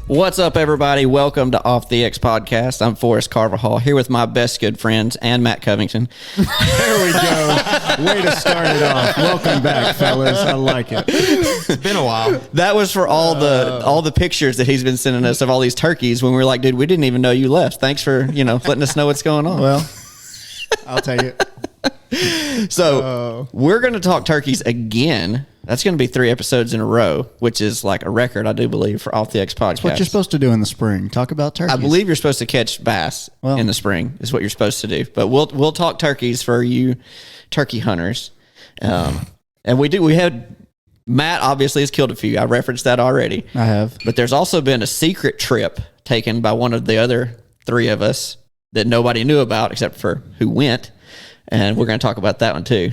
What's up, everybody? Welcome to Off the X Podcast. I'm Forrest Carvajal here with my best good friends and Matt Covington. There we go. Way to start it off. Welcome back, fellas. I like it. It's been a while. That was for all the pictures that he's been sending us of all these turkeys when we were like, dude, we didn't even know you left. Thanks for, letting us know what's going on. Well, I'll take it. So we're going to talk turkeys again. That's going to be 3 episodes in a row, which is like a record, I do believe, for Off the X Podcast. That's what you're supposed to do in the spring. Talk about turkeys. I believe you're supposed to catch bass in the spring is what you're supposed to do. But we'll talk turkeys for you turkey hunters. And we had Matt obviously has killed a few. I referenced that already. I have. But there's also been a secret trip taken by one of the other 3 of us that nobody knew about except for who went. And we're going to talk about that one too.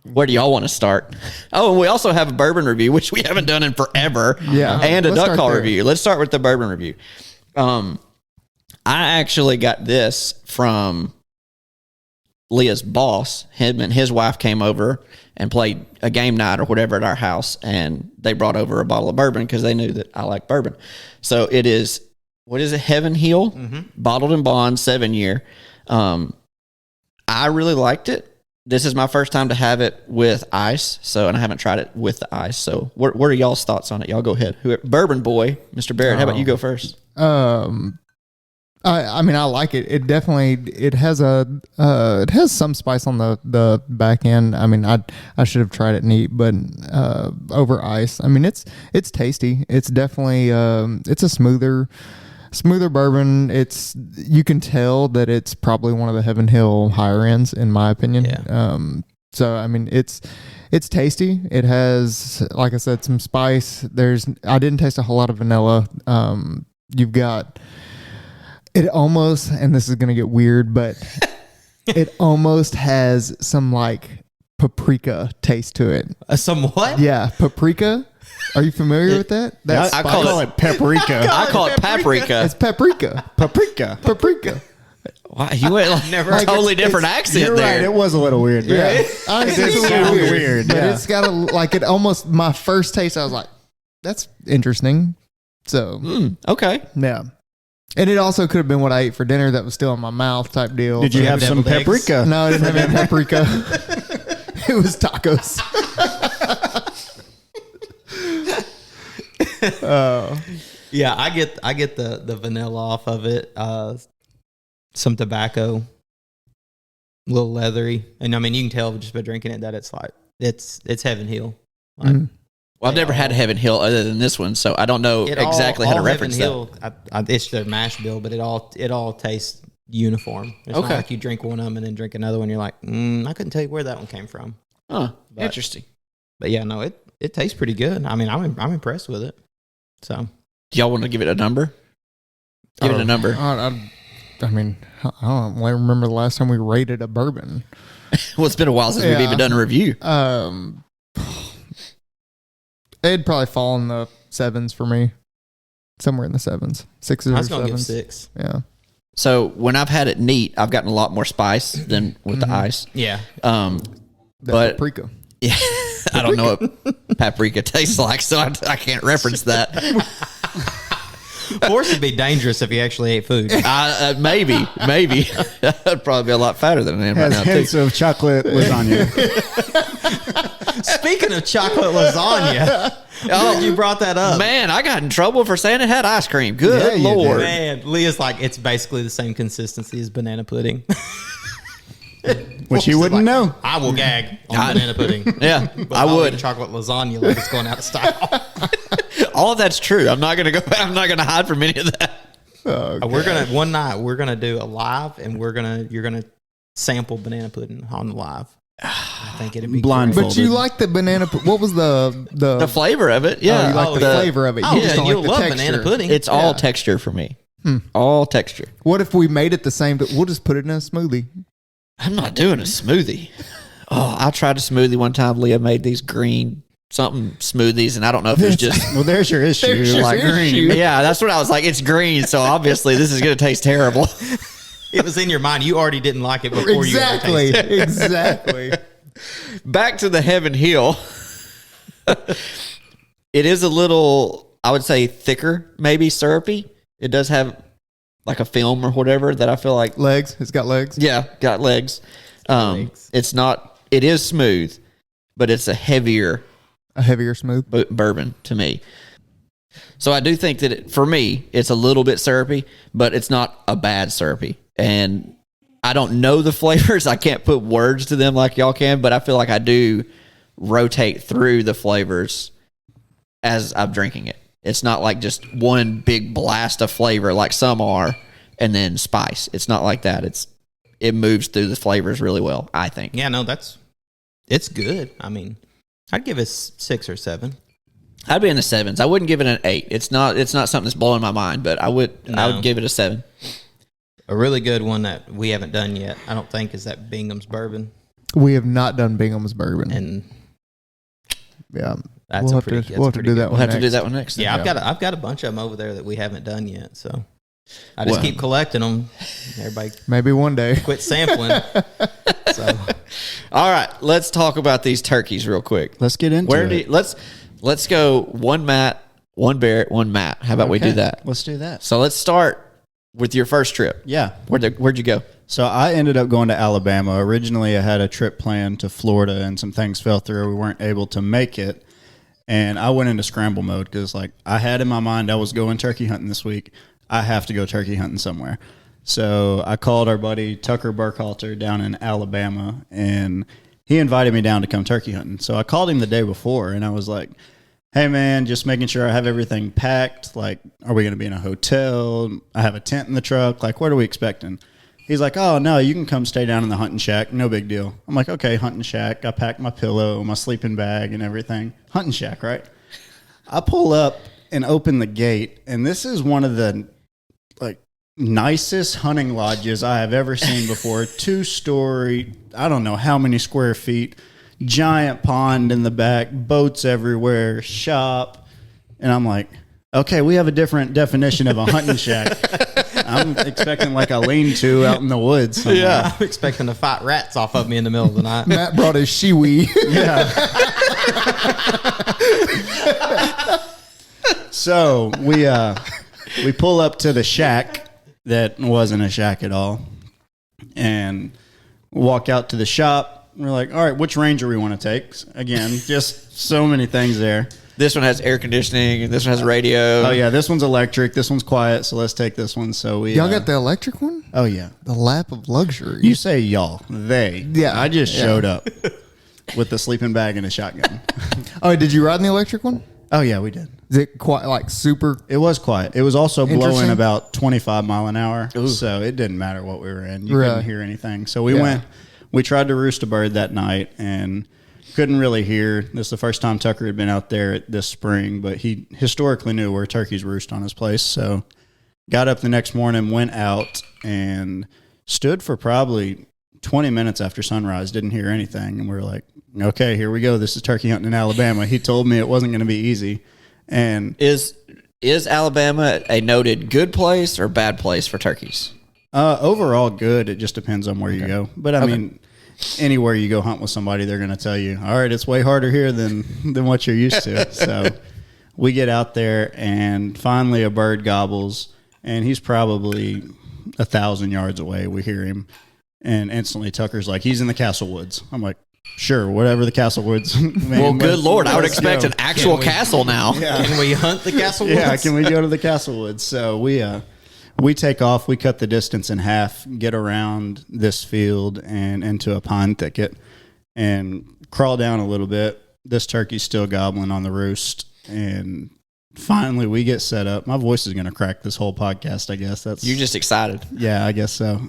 Where do y'all want to start? Oh, and we also have a bourbon review, which we haven't done in forever. Yeah. And a Let's duck start call there. review. Let's start with the bourbon review. I actually got this from Leah's boss. Him and his wife came over and played a game night or whatever at our house, and they brought over a bottle of bourbon because they knew that I like bourbon. So it is, what is it? Heaven Hill, bottled in bond, 7-year. I really liked it. This is my first time to have it with ice, and I haven't tried it with the ice. So what are y'all's thoughts on it? Y'all go ahead. Bourbon boy, Mr. Barrett, how about you go first? I mean, I like it. It definitely it has some spice on the back end. I mean, I should have tried it neat, but over ice. I mean, it's tasty. It's definitely it's a smoother bourbon. You can tell that it's probably one of the Heaven Hill higher ends, in my opinion. Yeah. So I mean, it's tasty. It has, like I said, some spice. I didn't taste a whole lot of vanilla. You've got it almost, and this is gonna get weird, but it almost has some like paprika taste to it. Some what? Yeah, paprika. Are you familiar with that? That's I call it paprika. I call it paprika. it's paprika. Paprika. Paprika. Wow, you went Never- a totally different accent You're there. right. It was a little weird. Yeah, honestly, it's a little sound weird. weird, But yeah. it's got it almost. My first taste, I was like, "That's interesting." So Okay. yeah, and it also could have been what I ate for dinner that was still in my mouth type deal. Did you You have have some deviled eggs? paprika? No, I didn't have any paprika. It was tacos. Yeah, I get the vanilla off of it. Some tobacco, a little leathery, and I mean you can tell just by drinking it that it's Heaven Hill. Like, Well, I've never had Heaven Hill other than this one, so I don't know exactly how to reference that. It's their mash bill, but it all tastes uniform. It's not Okay. like you drink one of them and then drink another one. You're like, I couldn't tell you where that one came from. Huh. But- Interesting. But yeah, no, it tastes pretty good. I mean, I'm impressed with it. So Do y'all want to give it a number? Give it a number. I mean, I don't remember the last time we rated a bourbon. Well, it's been a while since we've Yeah. even done a review. It'd probably fall in the 7s for me. Somewhere in the 7s. 6s I or was gonna give 7s. 6. Yeah. So when I've had it neat, I've gotten a lot more spice than with the ice. Yeah, The But- paprika. Yeah, I don't know what paprika tastes like, so I can't reference that. of course it'd be dangerous if you actually ate food. Maybe. I'd probably be a lot fatter than I am right Has now, hints too. of chocolate lasagna. Speaking of chocolate lasagna, glad you brought that up. Man, I got in trouble for saying it had ice cream. Good Yeah, you Lord. did. Man, Leah's like, it's basically the same consistency as banana pudding. Which you wouldn't know. I will gag on banana pudding. Yeah, But I I'll would. eat chocolate lasagna like it's going out of style. All of that's true. I'm not gonna hide from any of that. One night we're gonna do a live, and you're gonna sample banana pudding on the live. I think it'd be Blindfold. But you like the banana. What was the The flavor of it, Oh, you yeah. like the flavor of it. Oh, You just yeah, don't you'll like the love texture. banana pudding. It's all texture for me. All texture. What if we made it the same? We'll just put it in a smoothie. I'm not doing a smoothie. Oh, I tried a smoothie one time. Leah made these green something smoothies, and I don't know if it's just Well, there's your issue. There's your like issue. yeah. That's what I was like. It's green, so obviously this is gonna taste terrible. It was in your mind. You already didn't like it before you ever Exactly. tasted it. Exactly. Back to the Heaven Hill. It is a little I would say thicker, maybe syrupy. It does have like a film or whatever that I feel like, Legs. It's got legs. yeah, got legs. It's not, it is smooth, but it's a heavier A heavier smooth. bourbon to me. So I do think that for me, it's a little bit syrupy, but it's not a bad syrupy. And I don't know the flavors. I can't put words to them like y'all can, but I feel like I do rotate through the flavors as I'm drinking it. It's not like just one big blast of flavor like some are and then spice. It's not like that. It moves through the flavors really well, I think. Yeah, no, it's good. I mean, I'd give it 6 or 7. I'd be in the 7s. I wouldn't give it an 8. It's not something that's blowing my mind, but I would give it a 7. A really good one that we haven't done yet, I don't think, is that Bingham's bourbon. We have not done Bingham's bourbon. And yeah, that's we'll a have pretty, to, that's we'll a have to pretty do good that We'll one have to do next. that one next. Yeah, then. I've got a bunch of them over there that we haven't done yet. So I just Well. keep collecting them. Everybody Maybe one day. quit sampling. So All right, let's talk about these turkeys real quick. Let's get into it. Let's go one Matt, one Barrett, one Matt. How about we do Okay, that? Let's do that. So let's start with your first trip. Yeah. Where'd you go? So I ended up going to Alabama. Originally, I had a trip planned to Florida, and some things fell through. We weren't able to make it, and I went into scramble mode because, like, I had in my mind I was going turkey hunting this week. I have to go turkey hunting somewhere. So I called our buddy Tucker Burkhalter down in Alabama, and he invited me down to come turkey hunting. So I called him the day before, and I was like, hey, man, just making sure I have everything packed. Like, are we going to be in a hotel? I have a tent in the truck. Like, what are we expecting? He's like, oh, no, you can come stay down in the hunting shack. No big deal. I'm like, okay, hunting shack. I packed my pillow, my sleeping bag, and everything. Hunting shack, right? I pull up and open the gate, and this is one of the, like, nicest hunting lodges I have ever seen before. 2-story, I don't know how many square feet, giant pond in the back, boats everywhere, shop. And I'm like, okay, we have a different definition of a hunting shack. I'm expecting like a lean-to out in the woods somewhere. Yeah. I'm expecting to fight rats off of me in the middle of the night. Matt brought his shiwi. Yeah. So we pull up to the shack that wasn't a shack at all, and walk out to the shop. We're like, all right, which Ranger we want to take? Again, just so many things there. This one has air conditioning, and this one has radio. Oh yeah, this one's electric. This one's quiet. So let's take this one. So we Y'all got the electric one? Oh yeah. The lap of luxury. You say y'all, they. Yeah. I just showed up with the sleeping bag and a shotgun. Oh, did you ride in the electric one? Oh yeah, we did. Is it quite like super? It was quiet. It was also blowing Interesting. about 25 mile an hour. So it didn't matter what we were in. You Right. couldn't hear anything. So we tried to roost a bird that night and couldn't really hear. This is the first time Tucker had been out there this spring, but he historically knew where turkeys roost on his place. So got up the next morning, went out and stood for probably 20 minutes after sunrise, didn't hear anything. And we were like, okay, here we go. This is turkey hunting in Alabama. He told me it wasn't going to be easy. And Is Alabama a noted good place or bad place for turkeys? overall good. It just depends on where you go. But I mean, anywhere you go hunt with somebody, they're going to tell you, all right, it's way harder here than what you're used to. So we get out there and finally a bird gobbles and he's probably 1,000 yards away. We hear him and instantly Tucker's like, he's in the Castle Woods. I'm like, sure, whatever the Castle Woods. Man, Well, good Lord, I would let's expect go. an actual castle now. Can we hunt the Castle Woods? Yeah, can we go to the Castle Woods? So we take off. We cut the distance in half, get around this field and into a pine thicket, and crawl down a little bit. This turkey's still gobbling on the roost, and finally we get set up. My voice is going to crack this whole podcast, I guess. That's You're just excited. yeah, I guess so.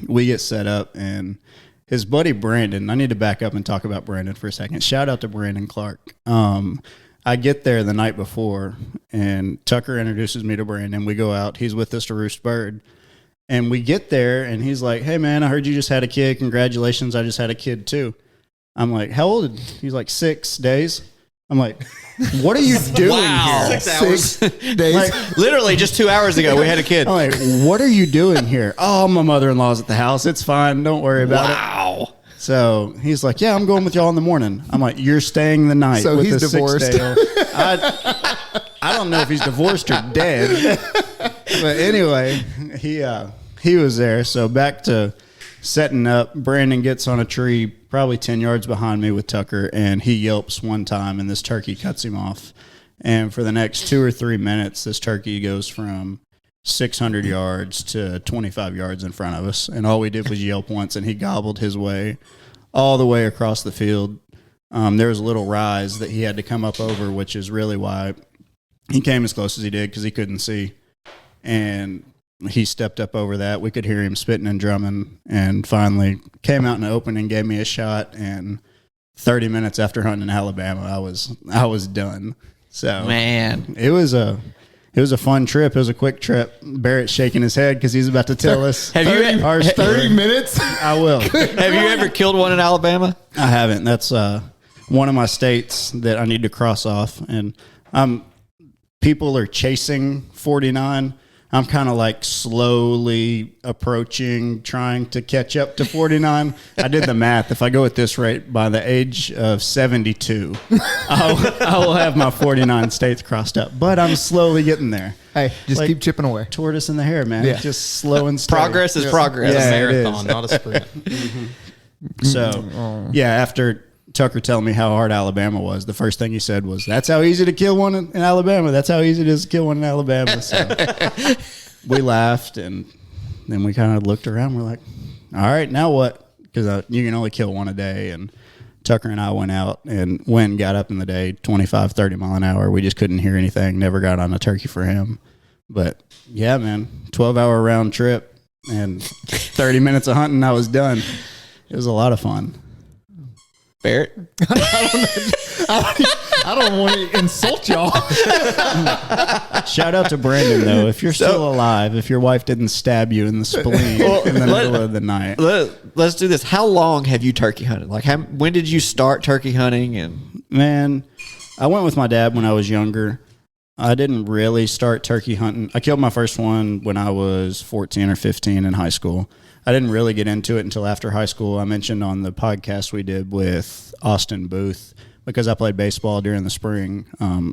We get set up, and his buddy Brandon, I need to back up and talk about Brandon for a second. Shout out to Brandon Clark. I get there the night before, and Tucker introduces me to Brandon. We go out. He's with us to roost bird. And we get there, and he's like, hey, man, I heard you just had a kid. Congratulations, I just had a kid, too. I'm like, how old? He's like, 6 days. I'm like, what are you doing Wow. here? 6 hours. 6 days. Like, Literally just 2 hours ago, we had a kid. I'm like, what are you doing here? Oh, my mother-in-law's at the house. It's fine. Don't worry about it. Wow. So he's like, yeah, I'm going with y'all in the morning. I'm like, you're staying the night. So with he's the divorced. 6-day-old. I don't know if he's divorced or dead. But anyway, he was there. So back to setting up. Brandon gets on a tree probably 10 yards behind me with Tucker, and he yelps one time, and this turkey cuts him off. And for the next 2 or 3 minutes, this turkey goes from 600 yards to 25 yards in front of us. And all we did was yelp once, and he gobbled his way all the way across the field. There was a little rise that he had to come up over, which is really why he came as close as he did, because he couldn't see. And he stepped up over that. We could hear him spitting and drumming, and finally came out in the open and gave me a shot. And 30 minutes after hunting in Alabama, I was done. So Man. it was a fun trip. It was a quick trip. Barrett's shaking his head because he's about to tell us Have you- our story. 30 minutes? I will. Have you ever killed one in Alabama? I haven't. That's one of my states that I need to cross off. And people are chasing 49. I'm kind of like slowly approaching, trying to catch up to 49. I did the math. If I go at this rate, by the age of 72, I will have my 49 states crossed up. But I'm slowly getting there. Hey, just Like- keep chipping away. Tortoise in the hair, man. Yeah. Just slow and steady. Progress is progress. Yeah, it Marathon, is. not a sprint. So, yeah, after Tucker telling me how hard Alabama was, the first thing he said was, that's how easy to kill one in Alabama. That's how easy it is to kill one in Alabama. So we laughed, and then we kind of looked around. We're like, all right, now what? Because you can only kill one a day. And Tucker and I went out, and when got up in the day, 25, 30 mile an hour. We just couldn't hear anything. Never got on a turkey for him. But, yeah, man, 12-hour round trip and 30 minutes of hunting, I was done. It was a lot of fun. Barrett? I don't want to insult y'all. Shout out to Brandon, though. If you're still alive, if your wife didn't stab you in the spleen in the middle of the night. Let's do this. How long have you turkey hunted? Like, when did you start turkey hunting? And Man, I went with my dad when I was younger. I didn't really start turkey hunting. I killed my first one when I was 14 or 15 in high school. I didn't really get into it until after high school. I mentioned on the podcast we did with Austin Booth, because I played baseball during the spring.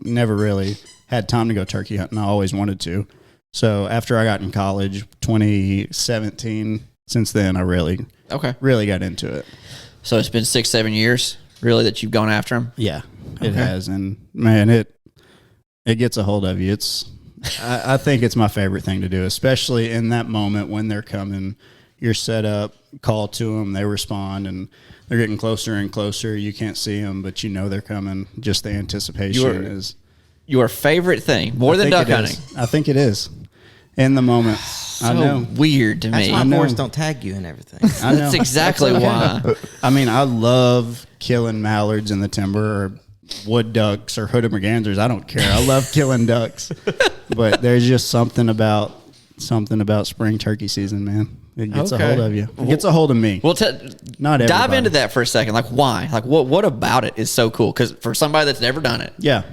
Never really had time to go turkey hunting. I always wanted to. So after I got in college, 2017, since then I really got into it. so it's been 6-7 years, really, that you've gone after them? Yeah, it has. And man, it gets a hold of you. I think it's my favorite thing to do, especially in that moment when they're coming. You're set up, call to them, they respond, and they're getting closer and closer. You can't see them, but you know they're coming. Just the anticipation is Your favorite thing, more than duck hunting. I think it is. In the moment. I know. Weird to That's me. why know. boards don't tag you and everything. I know. That's exactly why. I mean, I love killing mallards in the timber, or wood ducks, or hooded mergansers. I don't care. I love killing ducks. But there's just something about spring turkey season, man. It gets a hold of you. It gets a hold of me. Well, Not dive everybody. into that for a second. Like, why? Like, what about it is so cool? Because for somebody that's never done it, Yeah.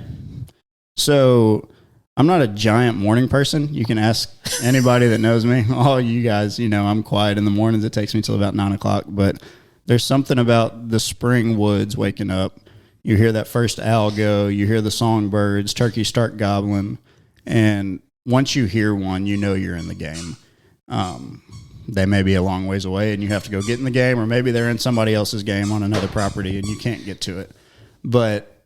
So I'm not a giant morning person. You can ask anybody that knows me. All you guys, I'm quiet in the mornings. It takes me till about 9 o'clock. But there's something about the spring woods waking up. You hear that first owl go. You hear the songbirds. Turkeys start gobbling. And once you hear one, you know you're in the game. They may be a long ways away, and you have to go get in the game, or maybe they're in somebody else's game on another property, and you can't get to it. But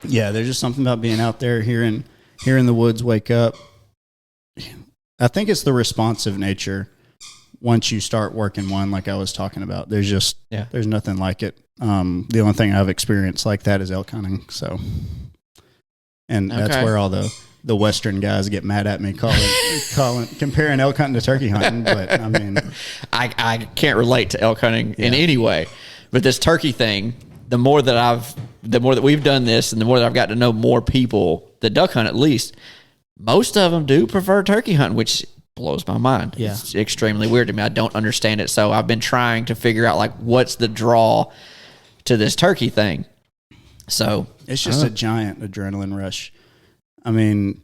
yeah, there's just something about being out there, hearing the woods wake up. I think it's the responsive nature. Once you start working one, like I was talking about, there's nothing like it. The only thing I've experienced like that is elk hunting. So, and that's where all the Western guys get mad at me comparing elk hunting to turkey hunting. But I mean, I can't relate to elk hunting in any way. But this turkey thing, the more that we've done this, and the more that I've got to know more people that duck hunt, at least most of them do prefer turkey hunting, which blows my mind. Yeah. It's extremely weird to me. I don't understand it. So I've been trying to figure out, like, what's the draw to this turkey thing. So it's just a giant adrenaline rush. I mean,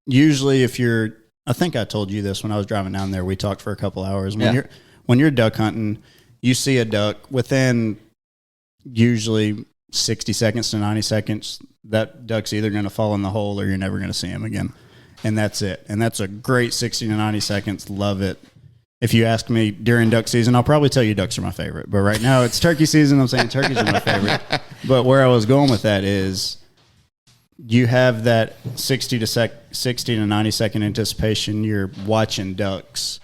usually I think I told you this when I was driving down there, we talked for a couple hours. When you're duck hunting, you see a duck within usually 60 seconds to 90 seconds, that duck's either going to fall in the hole or you're never going to see him again. And that's it. And that's a great 60 to 90 seconds. Love it. If you ask me during duck season, I'll probably tell you ducks are my favorite. But right now it's turkey season. I'm saying turkeys are my favorite. But where I was going with that is you have that 60 to 90 second anticipation. You're watching ducks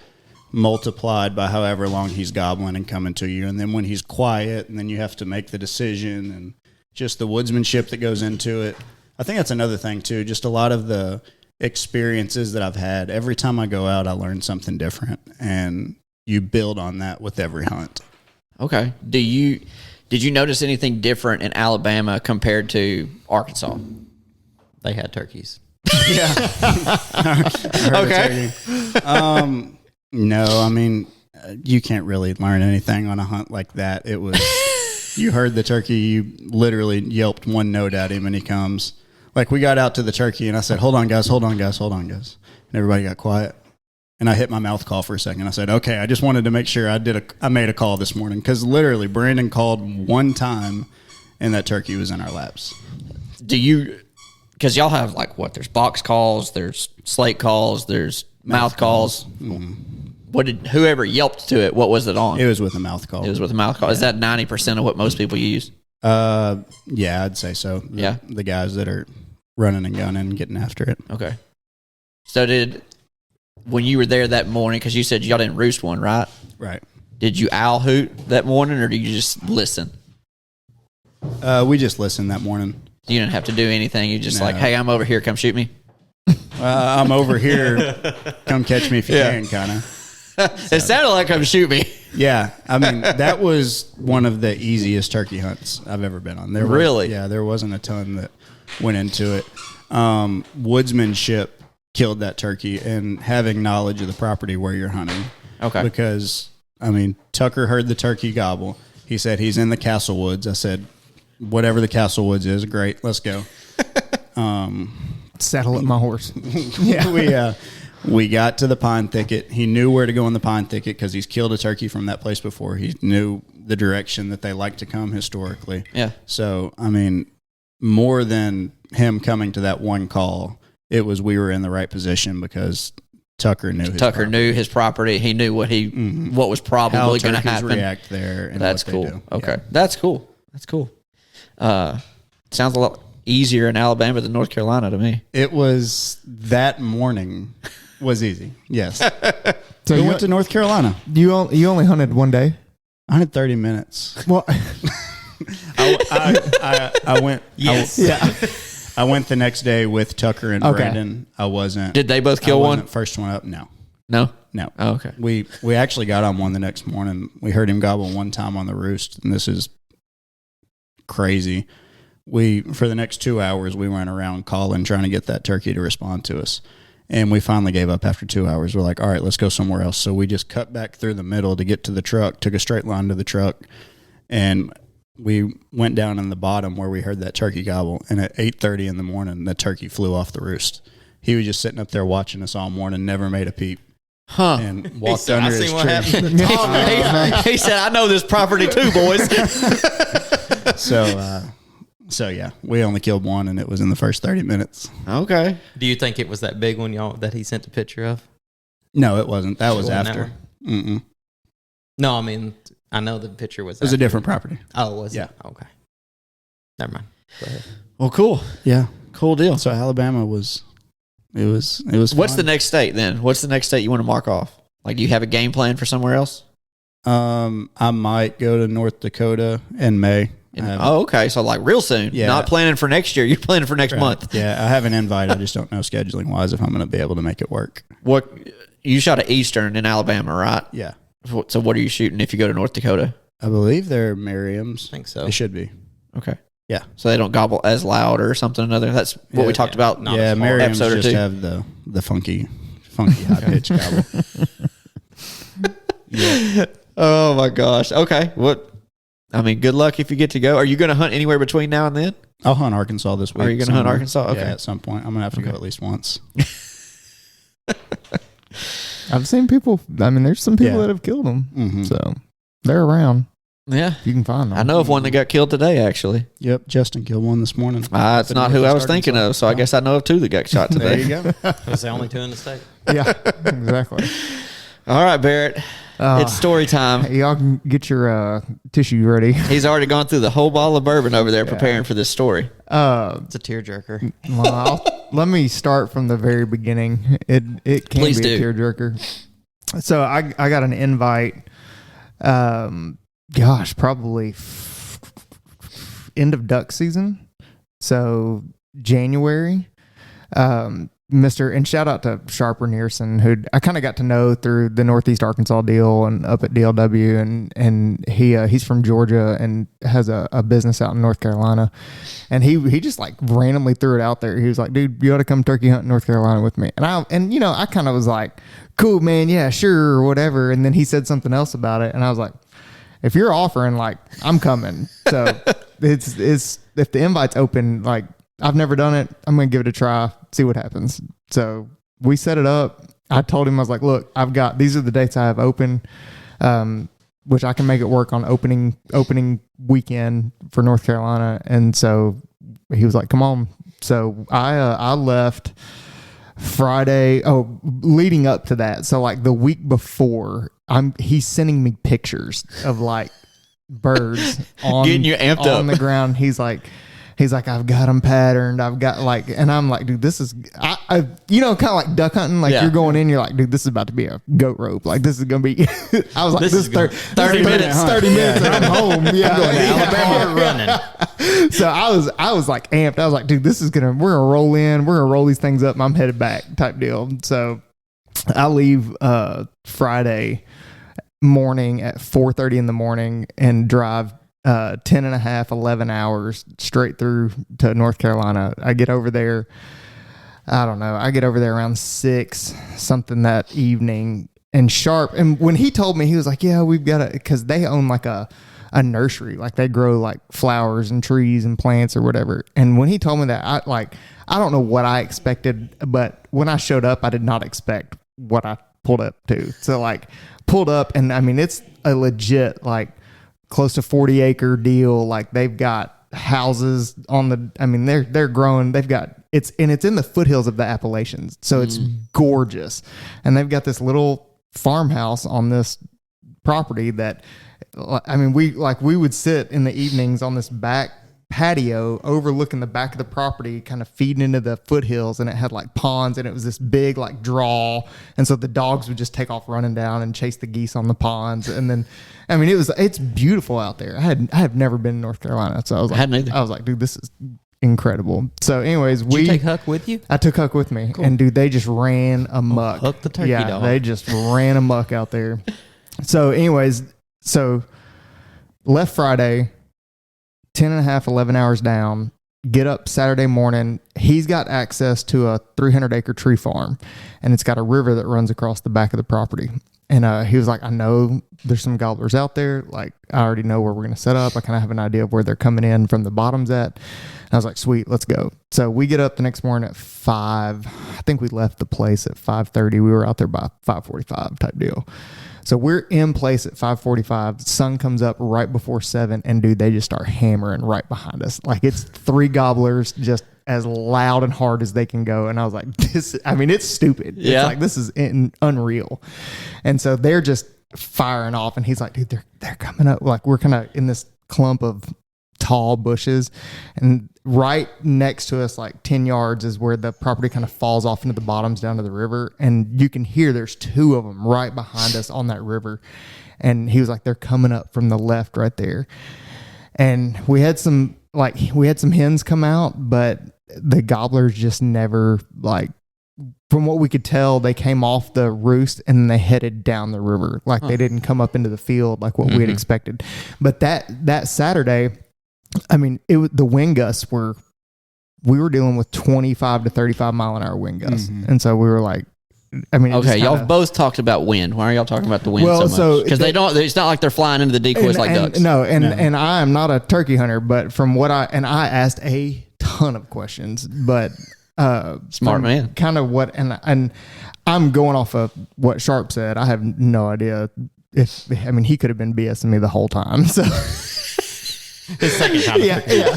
multiplied by however long he's gobbling and coming to you. And then when he's quiet, and then you have to make the decision and just the woodsmanship that goes into it. I think that's another thing too. Just a lot of the experiences that I've had. Every time I go out, I learn something different, and you build on that with every hunt. Okay. Did you notice anything different in Alabama compared to Arkansas? They had turkeys. Yeah. Okay. No, I mean, you can't really learn anything on a hunt like that. It was, you heard the turkey, you literally yelped one note at him and he comes. Like, we got out to the turkey and I said, hold on, guys. And everybody got quiet. And I hit my mouth call for a second. I said, okay, I just wanted to make sure I made a call this morning. Because literally, Brandon called one time and that turkey was in our laps. Because y'all have there's box calls, there's slate calls, there's mouth calls. Mm-hmm. Whoever yelped to it, what was it on? It was with a mouth call. It was with a mouth call. Yeah. Is that 90% of what most people use? Yeah, I'd say so. The guys that are running and gunning and getting after it. Okay. So when you were there that morning, because you said y'all didn't roost one, right? Right. Did you owl hoot that morning, or did you just listen? We just listened that morning. You didn't have to do anything. You just hey, I'm over here. Come shoot me. I'm over here. Come catch me if you can, kind of. It sounded like come shoot me. Yeah, I mean, that was one of the easiest turkey hunts I've ever been on. Really? There wasn't a ton that went into it. Woodsmanship killed that turkey, and having knowledge of the property where you're hunting. Okay. Because, I mean, Tucker heard the turkey gobble. He said he's in the Castle Woods. I said, whatever the Castle Woods is, great, let's go. Saddle up my horse. Yeah. We got to the pine thicket. He knew where to go in the pine thicket because he's killed a turkey from that place before. He knew the direction that they like to come historically. Yeah. So, I mean, more than him coming to that one call, it was we were in the right position because Tucker knew his property. He knew what was probably going to happen. React there. And that's what cool. They do. Okay. Yeah. That's cool. Sounds a lot easier in Alabama than North Carolina to me. It was that morning was easy. Yes. So we went to North Carolina. You only hunted one day? I hunted 30 minutes. Well, I went. Yes. I went the next day with Tucker and Brandon. I wasn't. Did they both kill one? First one up? No. No. Oh, okay. We actually got on one the next morning. We heard him gobble one time on the roost, and this is crazy. For the next 2 hours, we went around calling, trying to get that turkey to respond to us. And we finally gave up after 2 hours. We're like, all right, let's go somewhere else. So we just cut back through the middle to get to the truck, took a straight line to the truck, and we went down in the bottom where we heard that turkey gobble. And at 8:30 in the morning, the turkey flew off the roost. He was just sitting up there watching us all morning, never made a peep. Huh. And walked under his tree. He said, I know this property too, boys. So yeah, we only killed one, and it was in the first 30 minutes. Okay. Do you think it was that big one that he sent a picture of? No, it wasn't. That was Wasn't after. that No, I mean, I know the picture was. It was a different property. Oh, was Yeah. it? Okay. Never mind. Go ahead. Well, cool. Yeah, Cool deal. so Alabama was. It was. What's fun. the next state then? What's the next state you want to mark off? Like, do you have a game plan for somewhere else? I might go to North Dakota in May. Okay. So like real soon. Yeah. Not planning for next year. You're planning for next month. Yeah, I have an invite. I just don't know scheduling wise if I'm going to be able to make it work. What you shot at Eastern in Alabama, right? Yeah, So what are you shooting if you go to North Dakota? I believe they're Merriam's. I think so. They should be. Okay. Yeah. So they don't gobble as loud or something or another. That's what we talked about. Not yeah, as far. Merriam's Episode or just two. have the funky high pitch gobble. Yeah. Oh my gosh. Okay. Good luck if you get to go. Are you going to hunt anywhere between now and then? I'll hunt Arkansas this week. Are you going to hunt Arkansas? Okay. Yeah, at some point. I'm going to have to go at least once. I've seen people. I mean, there's some people Yeah. that have killed them. Mhm. So They're around. Yeah. You can find them. I know of one that got killed today, actually. Yep, Justin killed one this morning. It's not who I was thinking of, so I guess I know of two that got shot There today. you go. It's the only two in the state. Yeah, exactly. All right, Barrett. It's story time. Y'all can get your tissue ready. He's already gone through the whole bottle of bourbon over there preparing for this story. It's a tearjerker. Well, let me start from the very beginning. It can Please be a do. tearjerker. So I got an invite. Probably end of duck season. So January. Mr. and shout out to Sharper Nearson, who I kind of got to know through the Northeast Arkansas deal and up at DLW, and he's from Georgia and has a business out in North Carolina, and he just like randomly threw it out there. He was like, "Dude, you ought to come turkey hunt in North Carolina with me." And I kind of was like, "Cool, man, yeah, sure, or whatever." And then he said something else about it, and I was like, "If you're offering, like, I'm coming." So it's if the invite's open, like. I've never done it. I'm going to give it a try, see what happens. So we set it up. I told him, I was like, look, these are the dates I have open, which I can make it work on opening weekend for North Carolina. And so he was like, come on. So I left Friday. Oh, leading up to that. So like the week before, he's sending me pictures of like birds on, Getting you amped up. on the ground. He's like, I've got them patterned. I've got like, and I'm like, dude, this is, kind of like duck hunting. Like you're going in, you're like, dude, this is about to be a goat rope. Like this is going to be, I was like, this is 30 minutes, 30 minutes and I'm home. Yeah. Going to Alabama running. So I was like amped. I was like, dude, we're going to roll in. We're going to roll these things up and I'm headed back type deal. So I leave Friday morning at 4:30 in the morning and drive 10 and a half, 11 hours straight through to North Carolina. I get over there. I don't know. I get over there around 6 something that evening and sharp. And when he told me, he was like, yeah, we've got because they own like a nursery, like they grow like flowers and trees and plants or whatever. And when he told me that, I don't know what I expected, but when I showed up, I did not expect what I pulled up to. So like pulled up and I mean, it's a legit, like, close to 40-acre deal. Like they've got houses on the, I mean, they're growing. They've got, it's in the foothills of the Appalachians. So it's gorgeous. And they've got this little farmhouse on this property that, I mean, we would sit in the evenings on this back patio overlooking the back of the property, kind of feeding into the foothills, and it had like ponds, and it was this big like draw, and so the dogs would just take off running down and chase the geese on the ponds. And then I mean it's beautiful out there. I have never been in North Carolina, so I was like, dude, this is incredible. So anyways, Did you take Huck with you? I took Huck with me. Cool. And dude, they just ran amok. Huck the turkey dog. They just ran amok out there. So anyways, left Friday, 10 and a half, 11 hours down, get up Saturday morning. He's got access to a 300-acre tree farm, and it's got a river that runs across the back of the property. And he was like, I know there's some gobblers out there. Like, I already know where we're going to set up. I kind of have an idea of where they're coming in from the bottoms at. And I was like, sweet, let's go. So we get up the next morning at 5. I think we left the place at 5:30. We were out there by 5:45 type deal. So we're in place at 5:45. The sun comes up right before 7, and dude, they just start hammering right behind us. Like it's 3 gobblers just as loud and hard as they can go. And I was like, it's stupid. Yeah. It's like, this is unreal. And so they're just firing off, and he's like, dude, they're coming up. Like we're kind of in this clump of tall bushes, and right next to us, like 10 yards, is where the property kind of falls off into the bottoms down to the river. And you can hear there's 2 of them right behind us on that river. And he was like, they're coming up from the left right there. And we had some hens come out, but the gobblers just never, like, from what we could tell, they came off the roost and then they headed down the river. Like they didn't come up into the field like what we had expected. But that Saturday, I mean, the wind gusts we were dealing with 25 to 35 mile an hour wind gusts. And so we were like, I mean, okay, y'all both talked about wind. Why are y'all talking about the wind so much? Because it's not like they're flying into the decoys like ducks. No, and I am not a turkey hunter, but from what I asked a ton of questions, but smart man. Kind of what, and I'm going off of what Sharp said. I have no idea he could have been BSing me the whole time. So His second time. yeah.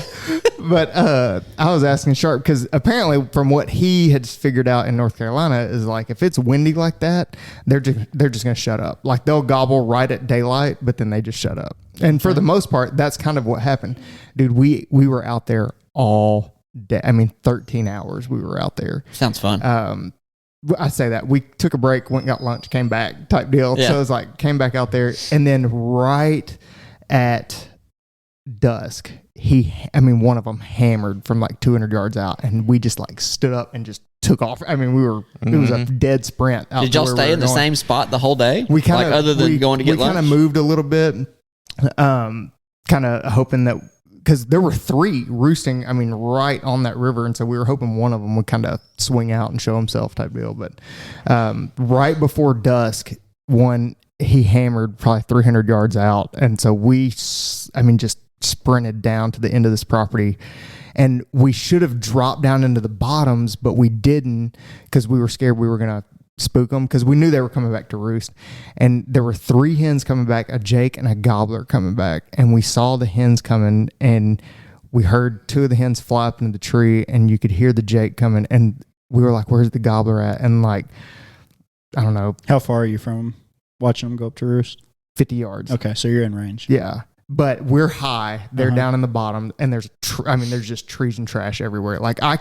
But I was asking Sharp because apparently, from what he had figured out in North Carolina, is like if it's windy like that, they're just gonna shut up. Like they'll gobble right at daylight, but then they just shut up. And for the most part, that's kind of what happened, dude. We were out there all day. 13 hours we were out there. Sounds fun. I say that we took a break, went and got lunch, came back type deal. Yeah. So it was like came back out there, and then right at dusk, one of them hammered from like 200 yards out, and we just like stood up and just took off. It was a dead sprint. Out Did to y'all where stay we in were the going. same spot the whole day? We kind of, like other than going to get lunch. We kind of moved a little bit, kind of hoping that because there were 3 roosting. Right on that river, and so we were hoping one of them would kind of swing out and show himself type deal. But right before dusk, he hammered probably 300 yards out, and so we, just sprinted down to the end of this property. And we should have dropped down into the bottoms, but we didn't because we were scared we were going to spook them because we knew they were coming back to roost. And there were 3 hens coming back, a Jake and a gobbler coming back. And we saw the hens coming, and we heard 2 of the hens fly up into the tree, and you could hear the Jake coming. And we were like, where's the gobbler at? And like, I don't know, How far are you from watching them go up to roost? 50 yards. Okay, so you're in range. Yeah. But we're high. They're down in the bottom, and there's just trees and trash everywhere. Like I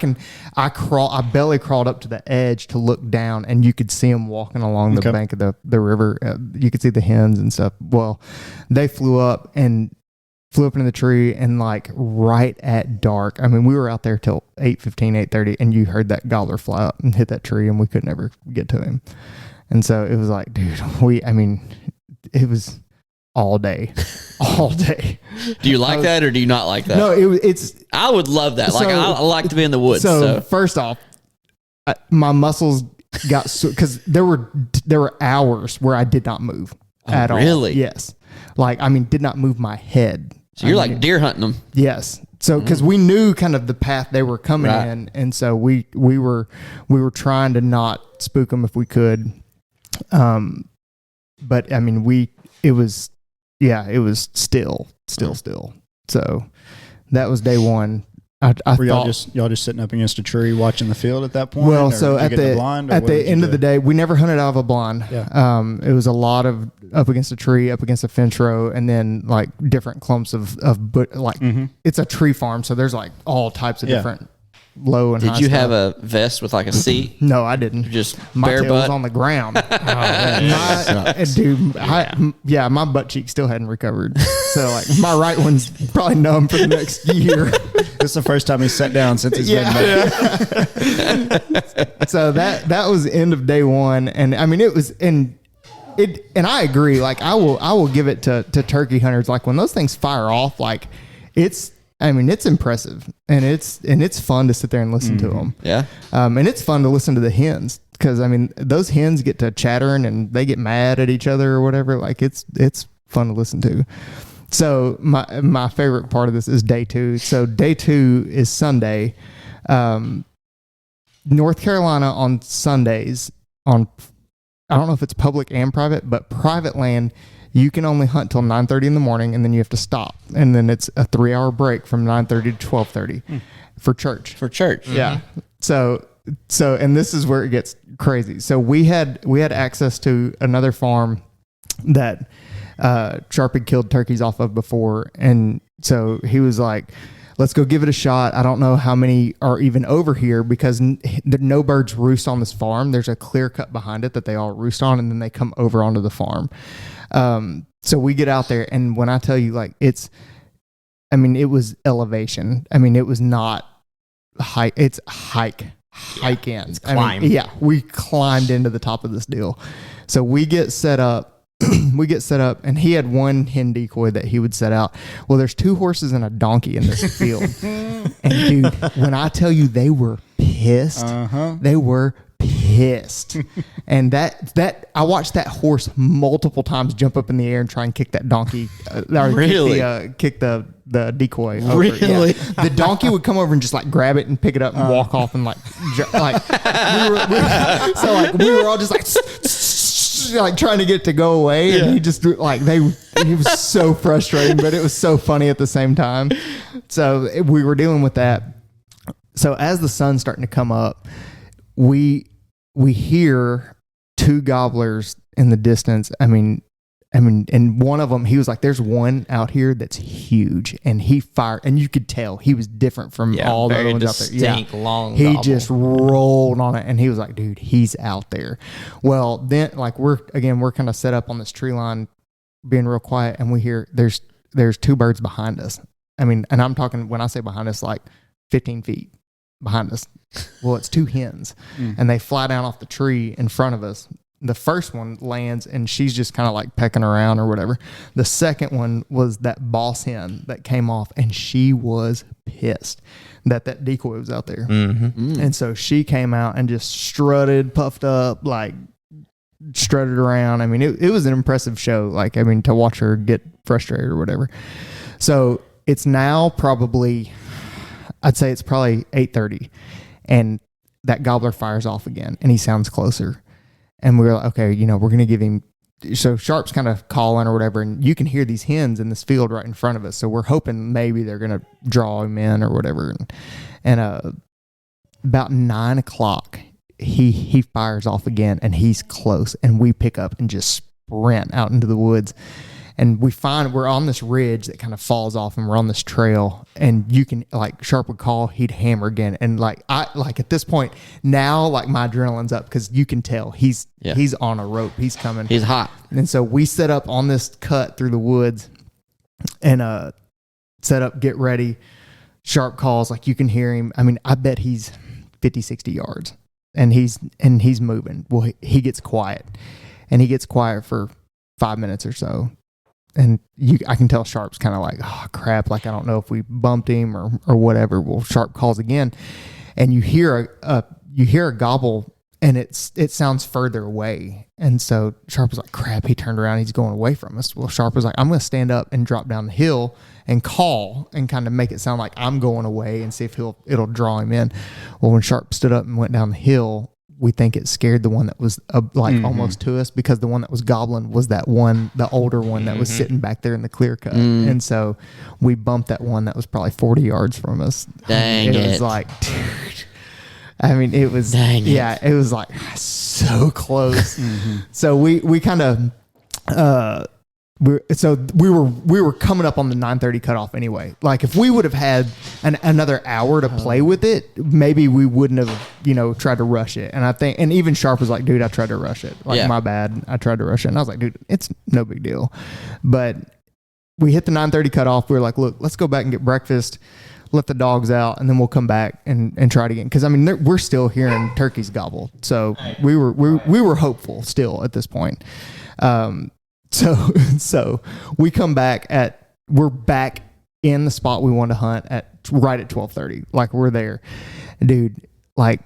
belly crawled up to the edge to look down, and you could see them walking along the bank of the river. You could see the hens and stuff. Well, they flew up into the tree, and like right at dark. We were out there till 8:15, 8:30, and you heard that gobbler fly up and hit that tree, and we could never get to him. And so it was like, dude, it was all day. Do you like that or do you not like that? No, it's. I would love that. Like I like to be in the woods. So first off, my muscles got because there were hours where I did not move at all. Really? Yes. Like did not move my head. So you're like deer hunting them. Yes. So because we knew kind of the path they were coming Right. in, and so we were trying to not spook them if we could. But it was still. So that was day one. I Were y'all thought, just sitting up against a tree watching the field at that point? well, or so did you at get the blind, or at what the did you end of do? the day, we never hunted out of a blind. Yeah. It was a lot of up against a tree, up against a fence row, and then like different clumps of it's a tree farm, so there's like all types of Yeah. different low and high Did you have stuff. a vest with like a seat? No, I didn't. Just My bare tail was butt? on the ground. Yeah. My butt cheek still hadn't recovered. So like my right one's probably numb for the next year. This is the first time he sat down since he's been back. So that was the end of day one, and it was and I agree. Like I will give it to turkey hunters. Like when those things fire off, like it's impressive, and it's fun to sit there and listen to them. Yeah. And it's fun to listen to the hens because those hens get to chattering and they get mad at each other or whatever. Like it's fun to listen to. So my favorite part of this is day 2. So day 2 is Sunday. North Carolina on Sundays I don't know if it's public and private, but private land, you can only hunt till 9:30 in the morning, and then you have to stop. And then it's a 3-hour break from 9:30 to 12:30 for church. For church. Yeah. So and this is where it gets crazy. So we had access to another farm that Sharp had killed turkeys off of before, and so he was like, let's go give it a shot. I don't know how many are even over here because no birds roost on this farm. There's a clear cut behind it that they all roost on, and then they come over onto the farm. So we get out there, and when I tell you, like, it was elevation. It was not hike. It's hike in. It's climb. We climbed into the top of this deal. So we get set up. And he had one hen decoy that he would set out. Well, there's 2 horses and a donkey in this field. And dude, when I tell you they were pissed, they were pissed. And that I watched that horse multiple times jump up in the air and try and kick that donkey. Really? Kick the decoy. Over. Really? Yeah. The donkey would come over and just like grab it and pick it up and walk off and like so like we were all just like just like trying to get it to go away, and he just like he was so frustrating, but it was so funny at the same time. So we were dealing with that. So as the sun's starting to come up, we hear two gobblers in the distance. I mean, and one of them, he was like, "There's one out here that's huge," and he fired, and you could tell he was different from all the other ones out there. Distinct, long He gobble. just rolled on it, and he was like, "Dude, he's out there." Well, then like we're kind of set up on this tree line, being real quiet, and we hear there's two birds behind us. I mean, and I'm talking, when I say behind us, like 15 feet behind us. Well, it's two hens, and they fly down off the tree in front of us. The first one lands, and she's just kind of like pecking around or whatever. The second one was that boss hen that came off, and she was pissed that decoy was out there. And so she came out and just strutted, puffed up, like strutted around. I mean, it was an impressive show. Like, I mean, to watch her get frustrated or whatever. So it's now probably, I'd say it's probably 8:30, and that gobbler fires off again, and he sounds closer. And we were like, okay, we're going to give him. So Sharp's kind of calling or whatever, and you can hear these hens in this field right in front of us. So we're hoping maybe they're going to draw him in or whatever. And about 9 o'clock, he fires off again, and he's close. And we pick up and just sprint out into the woods. And we find we're on this ridge that kind of falls off, and we're on this trail, and you can, like, Sharp would call, he'd hammer again. And like, at this point now, like, my adrenaline's up, because you can tell he's on a rope. He's coming. He's hot. And so we set up on this cut through the woods, and set up, get ready. Sharp calls, like, you can hear him. I mean, I bet he's 50, 60 yards, and he's moving. Well, he gets quiet, and he gets quiet for 5 minutes or so. And I can tell Sharp's kind of like, oh crap, like, I don't know if we bumped him or whatever. Well, Sharp calls again, and you hear a gobble, and it sounds further away. And so Sharp was like, crap, he turned around, he's going away from us. Well, Sharp was like, I'm going to stand up and drop down the hill and call and kind of make it sound like I'm going away and see if it'll draw him in. Well, when Sharp stood up and went down the hill, we think it scared the one that was almost to us, because the one that was gobbling was that one, the older one that was sitting back there in the clear cut. And so we bumped that one that was probably 40 yards from us. Dang it was like, dude. I mean, it was, it was like so close. So we kind of, we were coming up on the 9:30 cutoff anyway. Like, if we would have had another hour to play with it, maybe we wouldn't have, tried to rush it. And I think, and even Sharp was like, dude, I tried to rush it. Like, my bad. I tried to rush it. And I was like, dude, it's no big deal. But we hit the 9:30 cutoff. We were like, look, let's go back and get breakfast, let the dogs out, and then we'll come back and try it again. Because I mean, we're still hearing turkeys gobble. So we were hopeful still at this point. So we come back we're back in the spot we wanted to hunt right at 12:30. Like, we're there, dude. Like,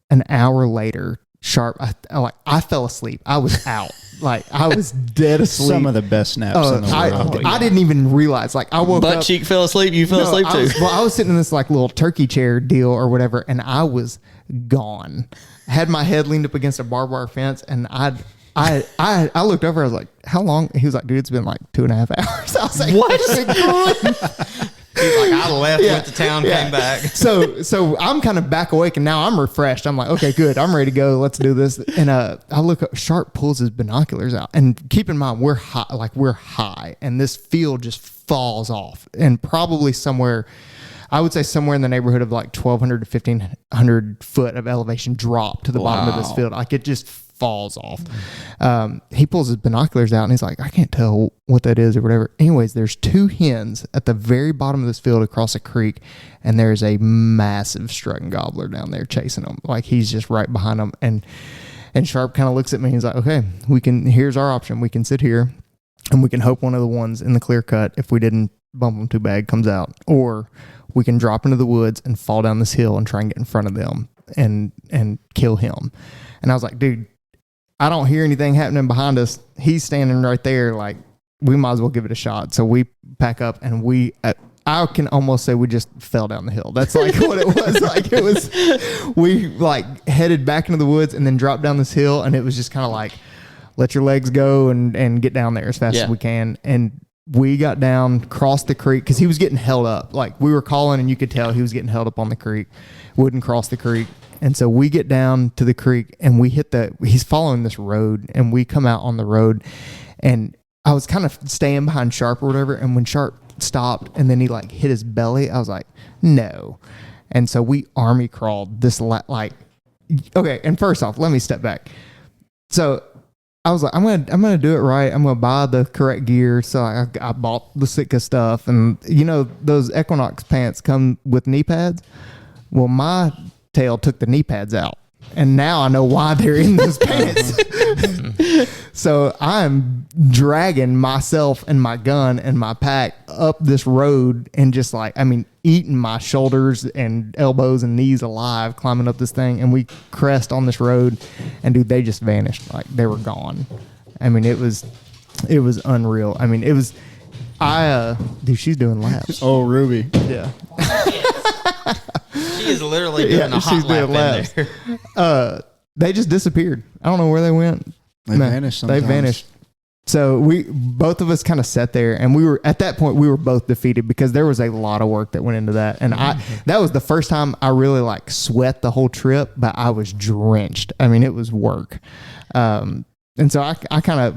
an hour later, Sharp, I fell asleep. I was out. Like, I was dead asleep. Some of the best naps in the world. I didn't even realize. Like, I woke up. Butt cheek fell asleep. You fell asleep too. I was sitting in this like little turkey chair deal or whatever, and I was gone. I had my head leaned up against a barbed wire fence, and I looked over. I was like, "How long?" He was like, "Dude, it's been like 2.5 hours." I was like, "What?" He's like, I left, went to town, came back. So I'm kind of back awake, and now I'm refreshed. I'm like, okay, good. I'm ready to go. Let's do this. And I look up. Sharp pulls his binoculars out, and keep in mind we're high, and this field just falls off, and probably somewhere. I would say somewhere in the neighborhood of like 1,200 to 1,500 foot of elevation drop to the bottom of this field. Like, it just falls off. He pulls his binoculars out, and he's like, I can't tell what that is or whatever. Anyways, there's two hens at the very bottom of this field across a creek, and there's a massive strutting gobbler down there chasing them. Like, he's just right behind them. And Sharp kind of looks at me, and he's like, okay, here's our option. We can sit here, and we can hope one of the ones in the clear cut, if we didn't bump them too bad, comes out. Or we can drop into the woods and fall down this hill and try and get in front of them and kill him. And I was like, dude, I don't hear anything happening behind us. He's standing right there. Like, we might as well give it a shot. So we pack up, and I can almost say we just fell down the hill. That's like what it was. Like it was, we like headed back into the woods and then dropped down this hill, and it was just kind of like, let your legs go and get down there as fast as we can. And we got down, crossed the creek because he was getting held up. Like we were calling, and you could tell he was getting held up on the creek. Wouldn't cross the creek. And so we get down to the creek and we hit he's following this road, and we come out on the road, and I was kind of staying behind Sharp or whatever. And when Sharp stopped and then he like hit his belly, I was like, no. And so we army crawled this like, okay. And first off, let me step back. So I was like, I'm gonna do it right. I'm gonna buy the correct gear. So I bought the Sitka stuff, and you know those Equinox pants come with knee pads. Well, my tail took the knee pads out, and now I know why they're in those pants. So I'm dragging myself and my gun and my pack up this road, and just like, I mean, eating my shoulders and elbows and knees alive, climbing up this thing. And we crest on this road, and dude, they just vanished. Like they were gone. I mean, it was unreal. I mean, it was, dude, she's doing laps. Oh, Ruby. Yeah. She is literally doing a hot lap in there. They just disappeared. I don't know where they went. They vanished sometimes. They vanished. So both of us kind of sat there, and we were at that point, we were both defeated because there was a lot of work that went into that. And that was the first time I really like sweat the whole trip, but I was drenched. I mean, it was work. And so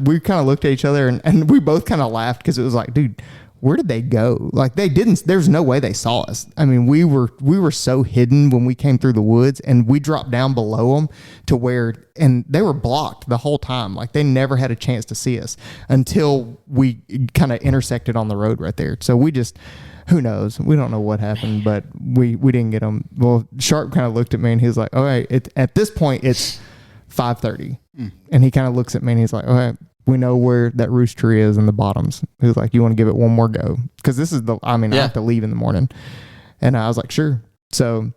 we kind of looked at each other, and we both kind of laughed because it was like, dude, where did they go? Like they didn't, there's no way they saw us. I mean, we were so hidden when we came through the woods, and we dropped down below them to where, and they were blocked the whole time. Like they never had a chance to see us until we kind of intersected on the road right there. So we just, who knows? We don't know what happened, but we didn't get them. Well, Sharp kind of looked at me, and he was like, all right, at this point it's 5:30. And he kind of looks at me, and he's like, all right, we know where that roost tree is in the bottoms. He was like, you want to give it one more go? Because this is I have to leave in the morning. And I was like, sure. So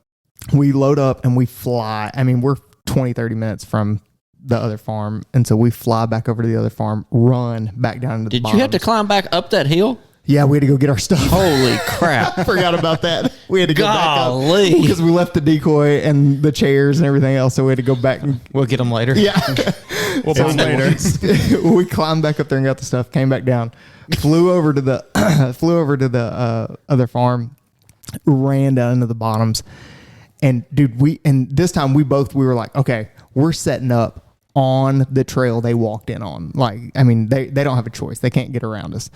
we load up and we fly. I mean, we're 20, 30 minutes from the other farm. And so we fly back over to the other farm, run back down into the bottoms. Did you have to climb back up that hill? Yeah, we had to go get our stuff. Holy crap. I forgot about that. We had to go Golly. back up because we left the decoy and the chairs and everything else. So we had to go back. We'll get them later. Yeah. We'll put later. We climbed back up there and got the stuff, came back down, flew over to the other farm, ran down into the bottoms. And dude, this time we were like, okay, we're setting up on the trail they walked in on. Like, I mean, they don't have a choice. They can't get around us.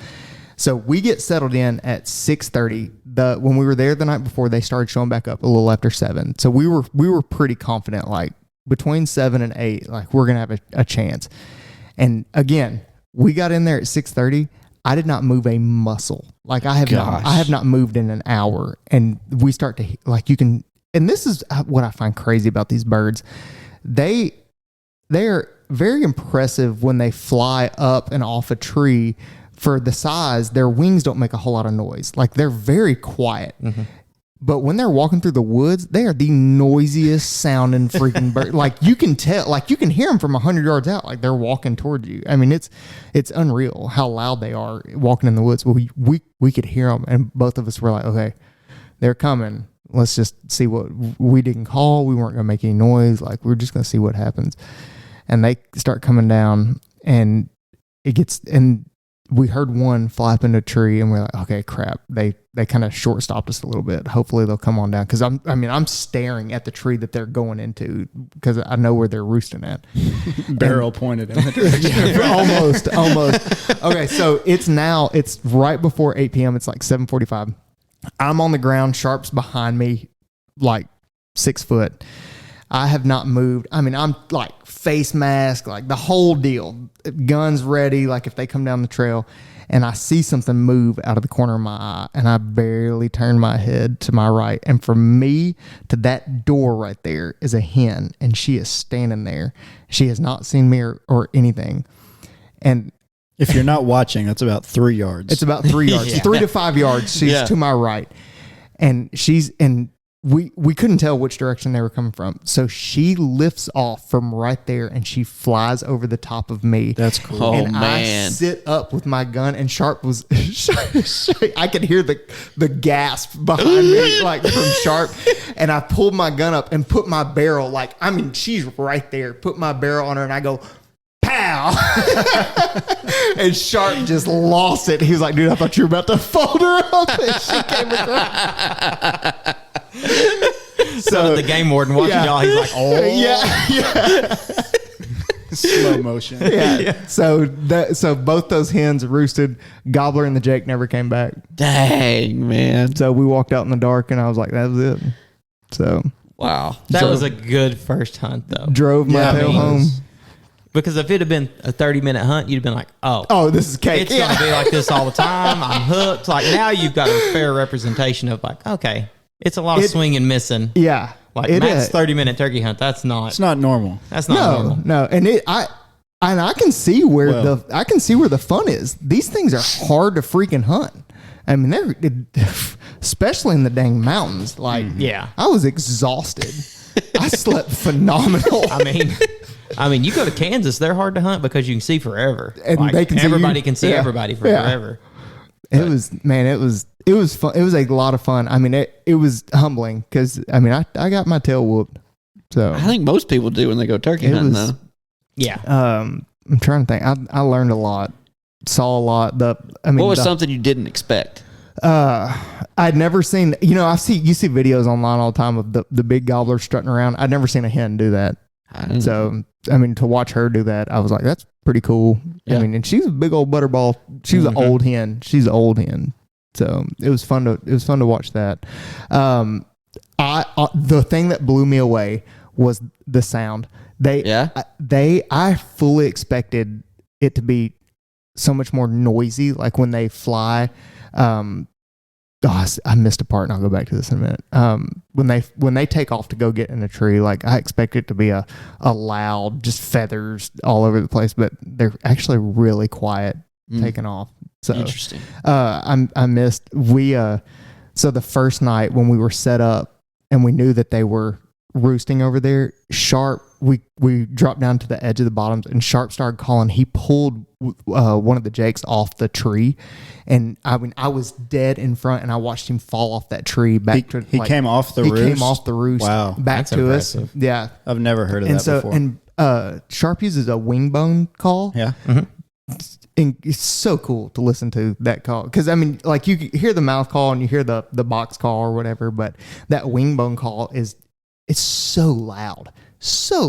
So we get settled in at 6:30. When we were there the night before, they started showing back up a little after 7. So we were pretty confident, like between 7 and 8, like we're gonna have a chance. And again, we got in there at 6:30. I did not move a muscle. Like I have not moved in an hour. And we start to like, you can, and this is what I find crazy about these birds. They are very impressive when they fly up and off a tree. For the size, their wings don't make a whole lot of noise. Like they're very quiet. Mm-hmm. But when they're walking through the woods, they are the noisiest sounding freaking bird. Like you can tell, like you can hear them from 100 yards out. Like they're walking towards you. I mean, it's unreal how loud they are walking in the woods. Well, we could hear them, and both of us were like, okay, they're coming. Let's just see what we didn't call. We weren't gonna make any noise. Like we're just gonna see what happens. And they start coming down, and we heard one fly up into a tree, and we're like, okay, crap. They kind of short stopped us a little bit. Hopefully they'll come on down. Cause I'm staring at the tree that they're going into because I know where they're roosting at. Barrel pointed in the direction. Almost. Okay. So it's right before 8 p.m. It's like 7:45. I'm on the ground. Sharp's behind me, like 6 foot. I have not moved. I mean, I'm like face mask, like the whole deal, guns ready. Like if they come down the trail, and I see something move out of the corner of my eye, and I barely turn my head to my right. And from me to that door right there is a hen, and she is standing there. She has not seen me or anything. And if you're not watching, that's about 3 yards. It's about 3 yards, 3 to 5 yards. She's to my right, and we couldn't tell which direction they were coming from. So she lifts off from right there and she flies over the top of me. That's cool. Oh, and man. I sit up with my gun, and Sharp was. I could hear the gasp behind me, like from Sharp. And I pulled my gun up and put my barrel, she's right there. Put my barrel on her, and I go, pow! And Sharp just lost it. He was like, "Dude, I thought you were about to fold her up." And she came across. So the game warden watching y'all, he's like, "Oh, yeah. Slow motion. Yeah. So both those hens roosted. Gobbler and the Jake never came back. Dang, man. So we walked out in the dark, and I was like, "That was it." So Wow. that was a good first hunt, though." drove my tail home. Because if it had been a 30-minute hunt, you'd have been like, Oh, this is cake. it's going to be like this all the time. I'm hooked. Like now you've got a fair representation of like, okay, it's a lot of swing and missing. Yeah. Like It Matt's is. 30-minute turkey hunt. That's It's not not normal. normal. No. And I can see where the fun is. These things are hard to freaking hunt. I mean, they're especially in the dang mountains. Like, Yeah. I was exhausted. I slept phenomenal. I mean, you go to Kansas, they're hard to hunt because you can see forever. And Like, they can see everybody you. can see Yeah. everybody Yeah. forever. It was fun. It was a lot of fun. I mean, it was humbling because I got my tail whooped. So I think most people do when they go turkey It hunting, was- though. Yeah. I'm trying to think. I learned a lot, saw a lot. What was something you didn't expect? I'd never seen. You see videos online all the time of the big gobbler strutting around. I'd never seen a hen do that. So to watch her do that, I was like, that's pretty cool. Yeah. And she's a big old butterball. She was an old hen. She's an old hen. So it was fun to watch that. The thing that blew me away was the sound. I fully expected it to be so much more noisy, like when they fly. I missed a part, and I'll go back to this in a minute. When they take off to go get in a tree, like I expect it to be a loud, just feathers all over the place, but they're actually really quiet taking off. So Interesting. I missed so the first night when we were set up and we knew that they were roosting over there, Sharp, we dropped down to the edge of the bottoms, and Sharp started calling. He pulled one of the jakes off the tree, and I was dead in front, and I watched him fall off that tree back to. He came off the roost? He came off the roost. Wow. back That's to impressive. us. Yeah, I've never heard of that before. And Sharp uses a wing bone call. Yeah. And it's so cool to listen to that call because like you hear the mouth call and you hear the box call or whatever, but that wing bone call it's so loud. So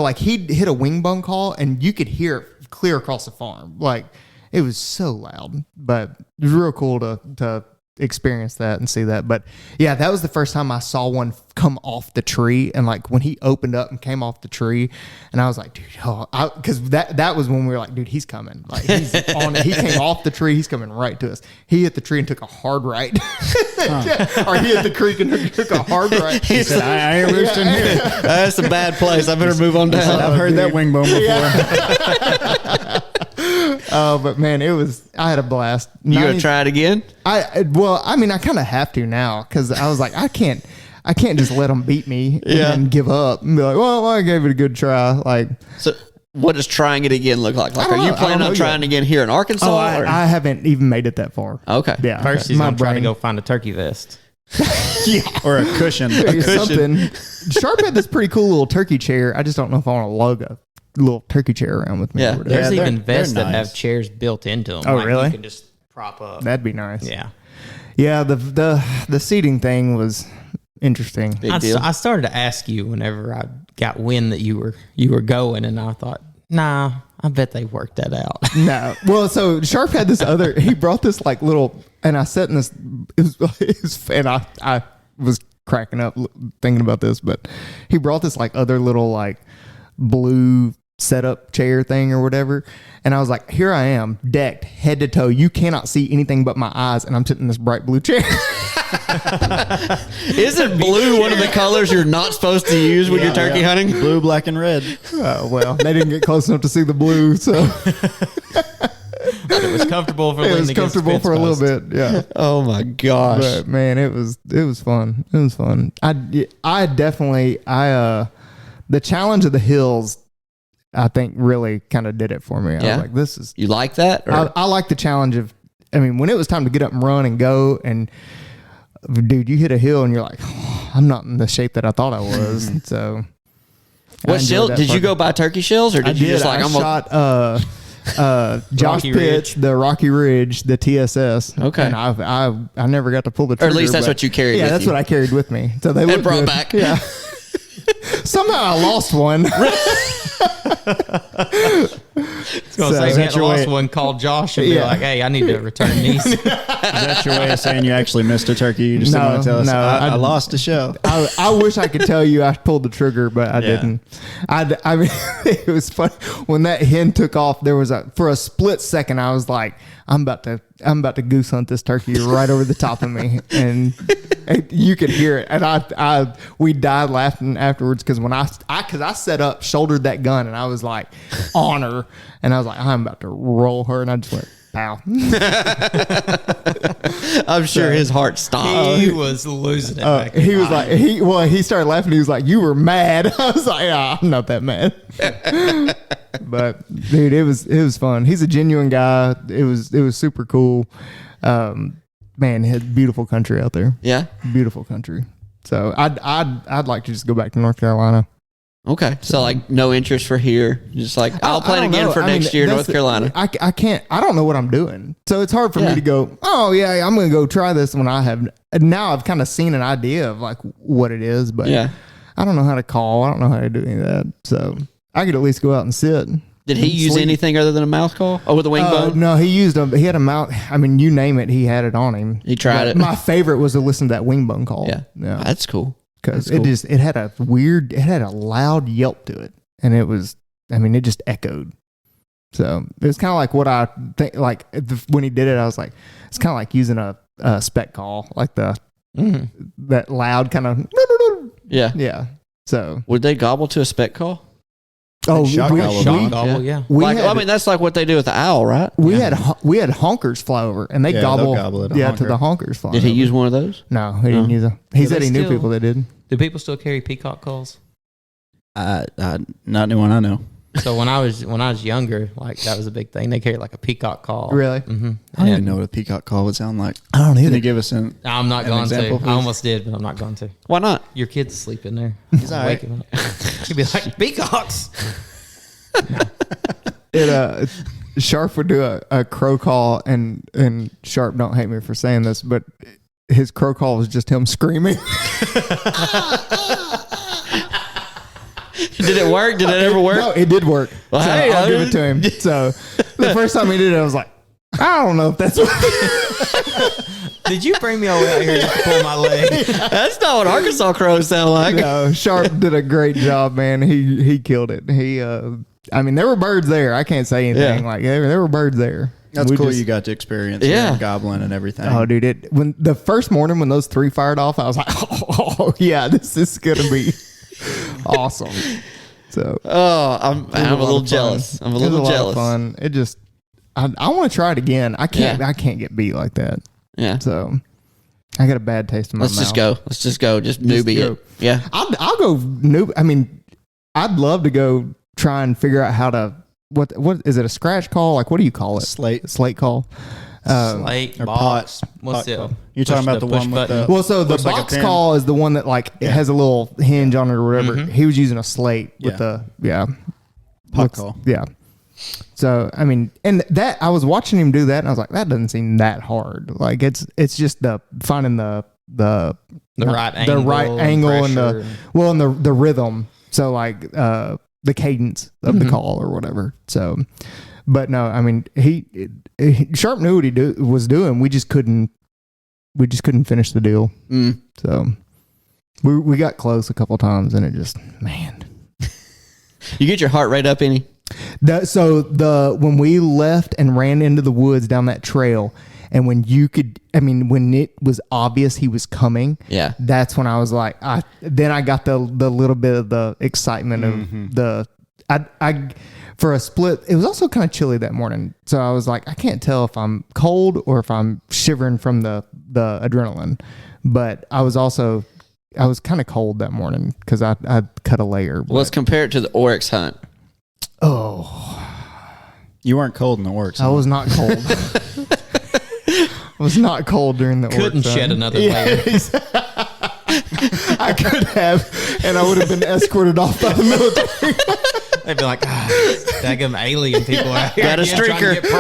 like he'd hit a wing bone call and you could hear it clear across the farm. Like it was so loud, but it was real cool to experience that and see that. But yeah, that was the first time I saw one come off the tree, and like when he opened up and came off the tree, and I was like, dude, because that was when we were like, dude, he's coming. Like he's on it. He came off the tree, he's coming right to us. He hit the tree and took a hard right, or he hit the creek and took a hard right. He said, I ain't roosting here. That's a bad place. I better move on down. I've heard that wing bone before. But man, I had a blast. You gonna try it again? I kind of have to now because I was like, I can't just let them beat me and give up and be like, well, I gave it a good try. Like, So, what does trying it again look like? Like, I don't are you know. I planning don't on know trying yet. again here in Arkansas? or- I haven't even made it that far. Okay. Yeah. First, he's my going to try to brain- go find a turkey vest. Or a cushion. something. Sharp had this pretty cool little turkey chair. I just don't know if I want to lug a little turkey chair around with me. Yeah. or whatever. There's they're- even vests they're that nice. have chairs built into them. Oh, really? You can just prop up. That'd be nice. Yeah. Yeah. The seating thing was interesting. Big deal. I started to ask you whenever I got wind that you were going, and I thought, nah, I bet they worked that out. No. Well, so Sharp had this he brought this like little, and I sat in this, it was and I was cracking up thinking about this, but he brought this like other little like blue setup chair thing or whatever. And I was like, here I am, decked head to toe. You cannot see anything but my eyes, and I'm sitting in this bright blue chair. Isn't blue one of the colors you're not supposed to use when you're turkey hunting? Blue, black, and red. Well, they didn't get close enough to see the blue, so It was was comfortable for It was leaning against the comfortable fence for a post. little bit. Yeah. Oh my gosh. But man, it was fun. It was fun. I definitely the challenge of the hills, I think really kind of did it for me. I Yeah? was like, this is You like that? Or? I like the challenge of, I mean, when it was time to get up and run and go, and dude, you hit a hill and you're like, oh, I'm not in the shape that I thought I was. So, What shell? Did you go buy turkey shells, or did you just like? I I'm shot Josh Rocky Pitts, Ridge. the Rocky Ridge, the TSS. Okay. And I never got to pull the Or trigger. at least that's but- what you carried Yeah, with that's you. what I carried with me. So they And look brought good. back. Yeah. Somehow I lost one. I was gonna So- say, Is we that had your lost way- one, called Josh and be Yeah. like, hey, I need to return these. Is that your way of saying you actually missed a turkey? You just didn't No, want to tell us. no, I lost a shell. I wish I could tell you I pulled the trigger, but I didn't. I mean, it was funny when that hen took off. There was for a split second, I was like, I'm about to goose hunt this turkey right over the top of me, and you could hear it. And we died laughing afterwards because when I set up, shouldered that gun, and I was like on her, and I was like, I'm about to roll her, and I just went pow. I'm sure his heart stopped. He was losing it back He then. was like, he started laughing. He was like, you were mad. I was like, yeah, I'm not that mad. But dude, it was fun. He's a genuine guy. It was super cool. Man, he had beautiful country out there. Yeah. Beautiful country. So I'd like to just go back to North Carolina. Okay. So like no interest for here. Just like I'll I plan don't again know. for I mean, next year, that's North Carolina. I can't. I don't know what I'm doing. So it's hard for Yeah. me to go, oh yeah, I'm going to go try this when I have. Now I've kind of seen an idea of like what it is, but Yeah. I don't know how to call. I don't know how to do any of that. So I could at least go out and sit. Did he use Sleep. anything other than a mouth call? Oh, with a wing bone? No, he used them. He had a mount. I mean, you name it, he had it on him. He tried But it. My favorite was to listen to that wing bone call. Yeah. That's cool. Because That's cool. it had a loud yelp to it, and it was. I mean, it just echoed. So it was kind of like what I think. Like when he did it, I was like, it's kind of like using a spec call, like that loud kind of. Yeah. Yeah. So Would they gobble to a speck call? Shock gobble. Shot gobble, yeah. we Like, had, I mean, that's like what they do with the owl, right? we had honkers fly over, and they Yeah, they'll gobble. gobble at a To honker. the honkers fly. Did he over. use one of those? No, he didn't use them. He Do said they he knew still- people that did. Do people still carry peacock calls? Not anyone I know. So when I was younger, like that was a big thing. They carried like a peacock call. Really? Mm-hmm. I don't even know what a peacock call would sound like. I don't Can you give us an? I'm not An going example, to. please? I almost did, but I'm not going to. Why not? Your kid's sleeping there. He's all Wake right. him up. He'd be like, peacocks. Sharp would do a crow call, and Sharp, don't hate me for saying this, but his crow call was just him screaming. Did it work? Did it ever work? No, it did work. Well, So hey, I'll I give mean- it to him. So the first time he did it, I was like, I don't know if that's what. Did you bring me all the way out here just to pull my leg? That's not what Arkansas crows sound like. No, Sharp did a great job, man. He killed it. I mean, there were birds there. I can't say anything. Yeah. Like there were birds there. That's We cool. just- You got to experience Yeah. gobbling and everything. Oh, dude! When the first morning when those three fired off, I was like, "Oh, yeah, this is gonna be awesome." So Oh, I'm it was a lot little of fun. jealous. I'm a It was little lot of jealous. Fun. It just, I want to try it again. I can't. Yeah. I can't get beat like that. Yeah. So I got a bad taste in my Let's mouth. just go. Let's just go. Just newbie go. it. Yeah. I'll go noob. I mean, I'd love to go try and figure out how to what is it, a scratch call? Like what do you call it? Slate call. Slate, or box. pot- What's pot it? call. You're talking about the push one with button. the- Well, so the Looks like a box pin. call is the one that like it has a little hinge on it or whatever. Mhm. He was using a slate with Yeah. the pot looks- call. Yeah. So I mean, and that I was watching him do that, and I was like, that doesn't seem that hard. Like it's just the finding the right angle. the right angle and the pressure. well and the rhythm. So like the cadence of the Mhm. call or whatever. So, but no, I mean he Sharp knew what he was doing. We just couldn't finish the deal. Mm. So we got close a couple times, and it just man. You get your heart rate up any? When we left and ran into the woods down that trail, and when when it was obvious he was coming, Yeah. that's when I was like, then I got the little bit of the excitement of for a split, it was also kind of chilly that morning. So I was like, I can't tell if I'm cold or if I'm shivering from the adrenaline. But I was kind of cold that morning because I cut a layer. Well, let's compare it to the Oryx hunt. Oh, You weren't cold in the works. I was not cold. I was not cold during the Couldn't Oryx shed hunt. another layer. I could have, and I would have been escorted off by the military. They'd be like, daggum alien people out here. Got a trying to streaker. get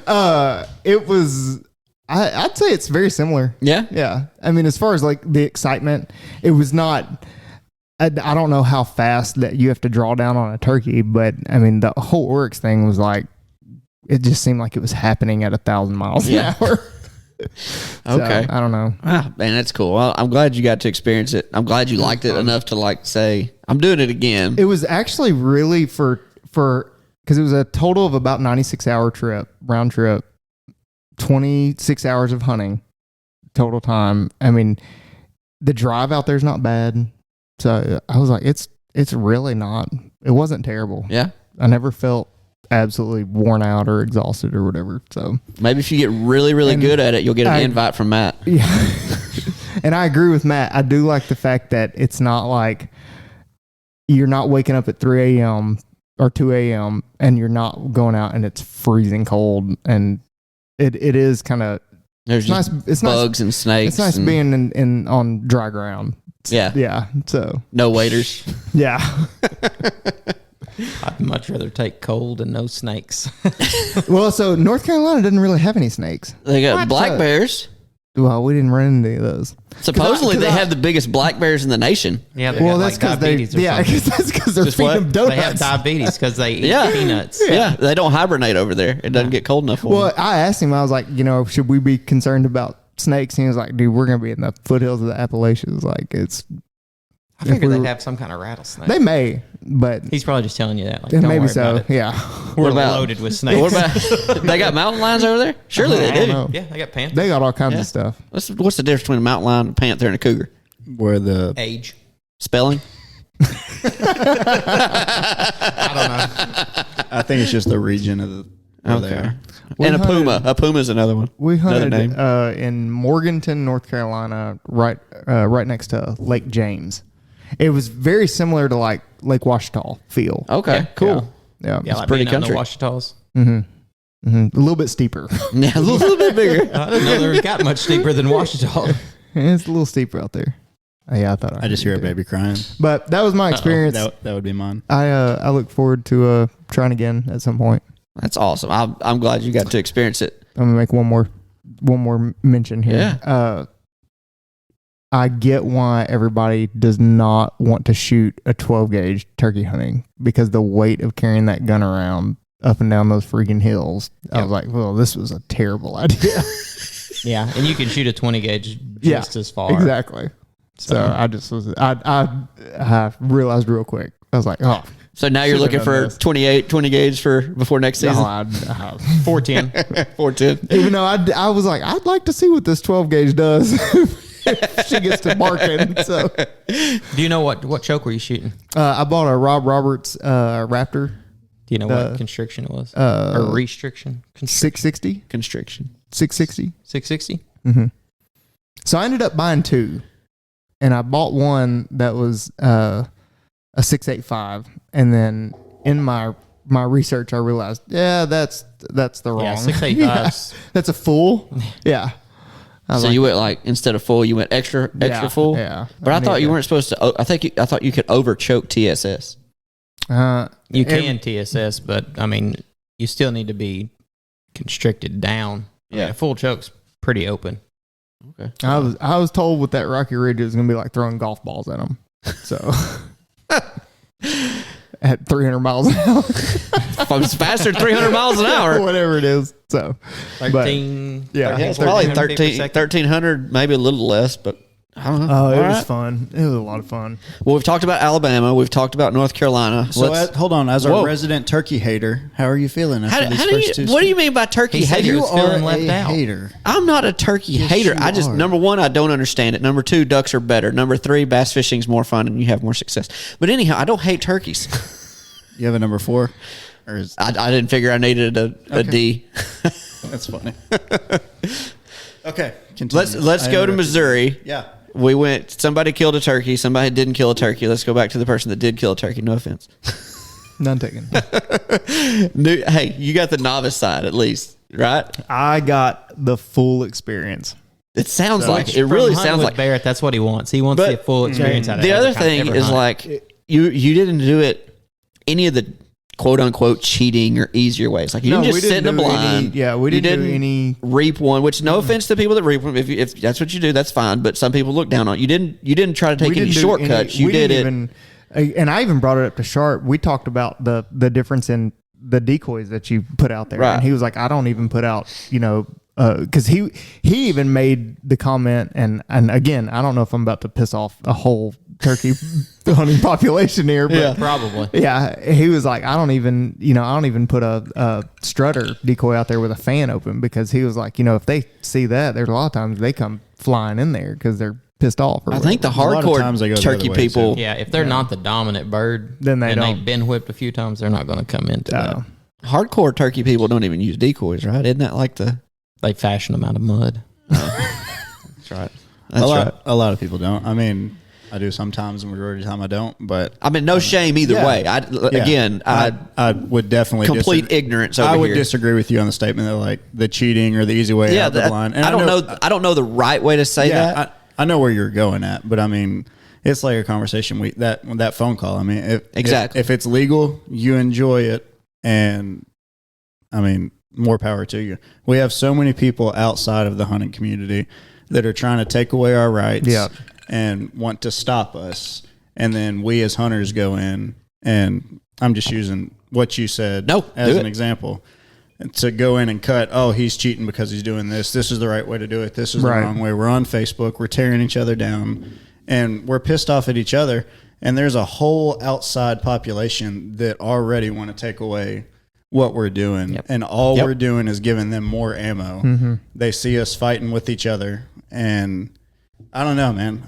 probed. It was. I'd say it's very similar. Yeah. Yeah. I mean, as far as like the excitement, it was not. I don't know how fast that you have to draw down on a turkey, but I mean, the whole Oryx thing was like, it just seemed like it was happening at 1,000 miles an hour. So, Okay. I don't know. Ah, man, that's cool. Well, I'm glad you got to experience it. I'm glad you liked it enough to like say, I'm doing it again. It was actually really for because it was a total of about 96-hour trip, round trip, 26 hours of hunting total time. I mean, the drive out there is not bad. So I was like, it's really not. It wasn't terrible. Yeah. I never felt absolutely worn out or exhausted or whatever. So Maybe if you get really, really And good at it, you'll get an I- invite from Matt. yeah. And I agree with Matt. I do like the fact that it's not like you're not waking up at 3 a.m. or 2 a.m. and you're not going out and it's freezing cold. And it is kind of There's nice. just It's nice. bugs and snakes. It's nice and- being in on dry ground. Yeah. Yeah. So No waiters. yeah. I'd much rather take cold and no snakes. Well, so North Carolina didn't really have any snakes. They got What? black bears. Well, we didn't run into any of those. Supposedly, 'cause they I- have the biggest black bears in the nation. Yeah, they Well, got that's because like diabetes or I something. guess that's because they're Just feeding what? them They donuts. have diabetes because they eat Yeah. peanuts. Yeah, they don't hibernate over there. It doesn't get cold enough for Well, them. I asked him, I was like, should we be concerned about snakes? And he was like, dude, we're going to be in the foothills of the Appalachians. Like, I figured If we they'd were- have some kind of rattlesnake. they may, but He's probably just telling you that. Like, yeah, don't maybe worry so. about it. Yeah. We're What about- loaded with snakes. What about they got mountain lions over there? Surely I they don't do. know. Yeah, they got panthers. They got all kinds Yeah. of stuff. What's the difference between a mountain lion, a panther, and a cougar? Where the Age. Spelling? I don't know. I think it's just the region of the where they Okay. are. We And a hunted- puma. A puma's another one. We Another hunted name. in Morganton, North Carolina, right next to Lake James. It was very similar to like Lake Ouachita feel. Okay, Yeah. cool. Yeah. Yeah, like pretty being out in country. the Ouachitas. A little bit steeper. Yeah, a little bit bigger. I didn't know they got much steeper than Ouachita. It's a little steeper out there. Yeah, I thought I just hear a it. baby crying. But that was my experience. That would be mine. I look forward to trying again at some point. That's awesome. I'm glad you got to experience it. I'm gonna make one more mention here. Yeah. I get why everybody does not want to shoot a 12 gauge turkey hunting because the weight of carrying that gun around up and down those freaking hills. I was like, well, this was a terrible idea. Yeah, and you can shoot a 20 gauge just as far. Exactly. So I just was I realized real quick. I was like, oh, So now you're Should've looking done for this. 20 gauge for before next no, season. 410. 410. even though I was like, I'd like to see what this 12 gauge does if she gets to barking. So Do you know what choke were you shooting? I bought a Rob Roberts Raptor Do you know what constriction it was? uh, or restriction? 660. Constriction. 660. 660? So I ended up buying two, and I bought one that was a 685, and then in my research I realized, that's the wrong. Yeah, 685. That's a full. Yeah. I was So like, you went like instead of full, you went extra Yeah, full. yeah. But I I thought need you to- weren't supposed to. I thought you could over choke TSS. You every- can TSS, but I mean, you still need to be constricted down. I mean, Yeah. a full choke's pretty open. Okay. I was told with that Rocky Ridge it was gonna be like throwing golf balls at them. So at 300 miles an hour, It's faster than 300 miles an or hour. whatever it is. So 13. Yeah. 13, It's probably 1400 feet per 13, second. 1300, maybe a little less, but I don't know. oh, it All was right. fun. It was a lot of fun. Well, we've talked about Alabama. We've talked about North Carolina. So Let's- hold on, as Whoa. our resident turkey hater, how are you feeling after how these do first you, two? what do you mean by turkey He said hater? he You was are feeling left a out. hater. I'm not a turkey Yes, hater. you I just, are. number one, I don't understand it. Number two, ducks are better. Number three, bass fishing's more fun and you have more success. But anyhow, I don't hate turkeys. You have a number 4? Or is I didn't figure I needed a D. that's funny. Okay, continue. Let's I go to interrupted. Missouri. Yeah. We went. Somebody killed a turkey. Somebody didn't kill a turkey. Let's go back to the person that did kill a turkey. No offense. None taken. Hey, you got the novice side at least, right? I got the full experience. It sounds like it. From Really hunting sounds with like. Barrett. That's what he wants. He wants But the full experience out of The every other thing ever is hunt. like you didn't do it any of the quote unquote cheating or easier ways. Like you didn't just sit in the blind. We You didn't do any. reap one. Which no offense to people that reap one. If that's what you do, that's fine. But some people look down on you. Didn't try to take We any didn't do shortcuts. You we did didn't it. even, and I even brought it up to Sharp. We talked about the difference in the decoys that you put out there, Right. and he was like, "I don't even put out, because he even made the comment, and again, I don't know if I'm about to piss off a whole turkey hunting population here, but probably. yeah, he was like, I don't even put a strutter decoy out there with a fan open, because he was like, if they see that, there's a lot of times they come flying in there because they're pissed off. Or I think the lot of times they hardcore go the turkey other way, people. Yeah, if they're not the dominant bird, Then they and don't. they've been whipped a few times, they're not going to come into that. Hardcore turkey people don't even use decoys, right? Isn't that like the? They fashion them out of mud. That's right. That's right. A lot of people don't. I mean, I do sometimes, and majority of the time I don't. But I mean, no shame either yeah. way. I would definitely complete ignorance over I would here. disagree with you on the statement that like the cheating or the easy way out the blind. And I don't know. I don't know the right way to say that. I know where you're going at, but I mean, it's like a conversation. That phone call. I mean, Exactly. if it's legal, you enjoy it, and I mean, more power to you. We have so many people outside of the hunting community that are trying to take away our rights, Yeah. and want to stop us, and then we as hunters go in, and I'm just using what you said as an example. To go in and cut, he's cheating because he's doing this. This is the right way to do it. This is the wrong way. We're on Facebook. We're tearing each other down, and we're pissed off at each other. And there's a whole outside population that already want to take away what we're doing. Yep. And all we're doing is giving them more ammo. Mm-hmm. They see us fighting with each other. And I don't know, man.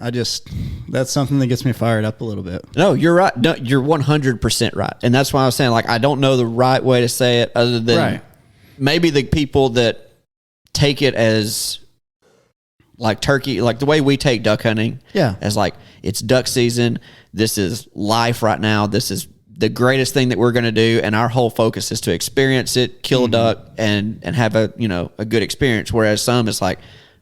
That's something that gets me fired up a little bit. No, you're right. No, you're 100% right. And that's why I was saying, like, I don't know the right way to say it other than maybe the people that take it as like turkey, like the way we take duck hunting. Yeah. As like, it's duck season. This is life right now. This is the greatest thing that we're going to do. And our whole focus is to experience it, kill a duck and have a good experience. Whereas some, it's like,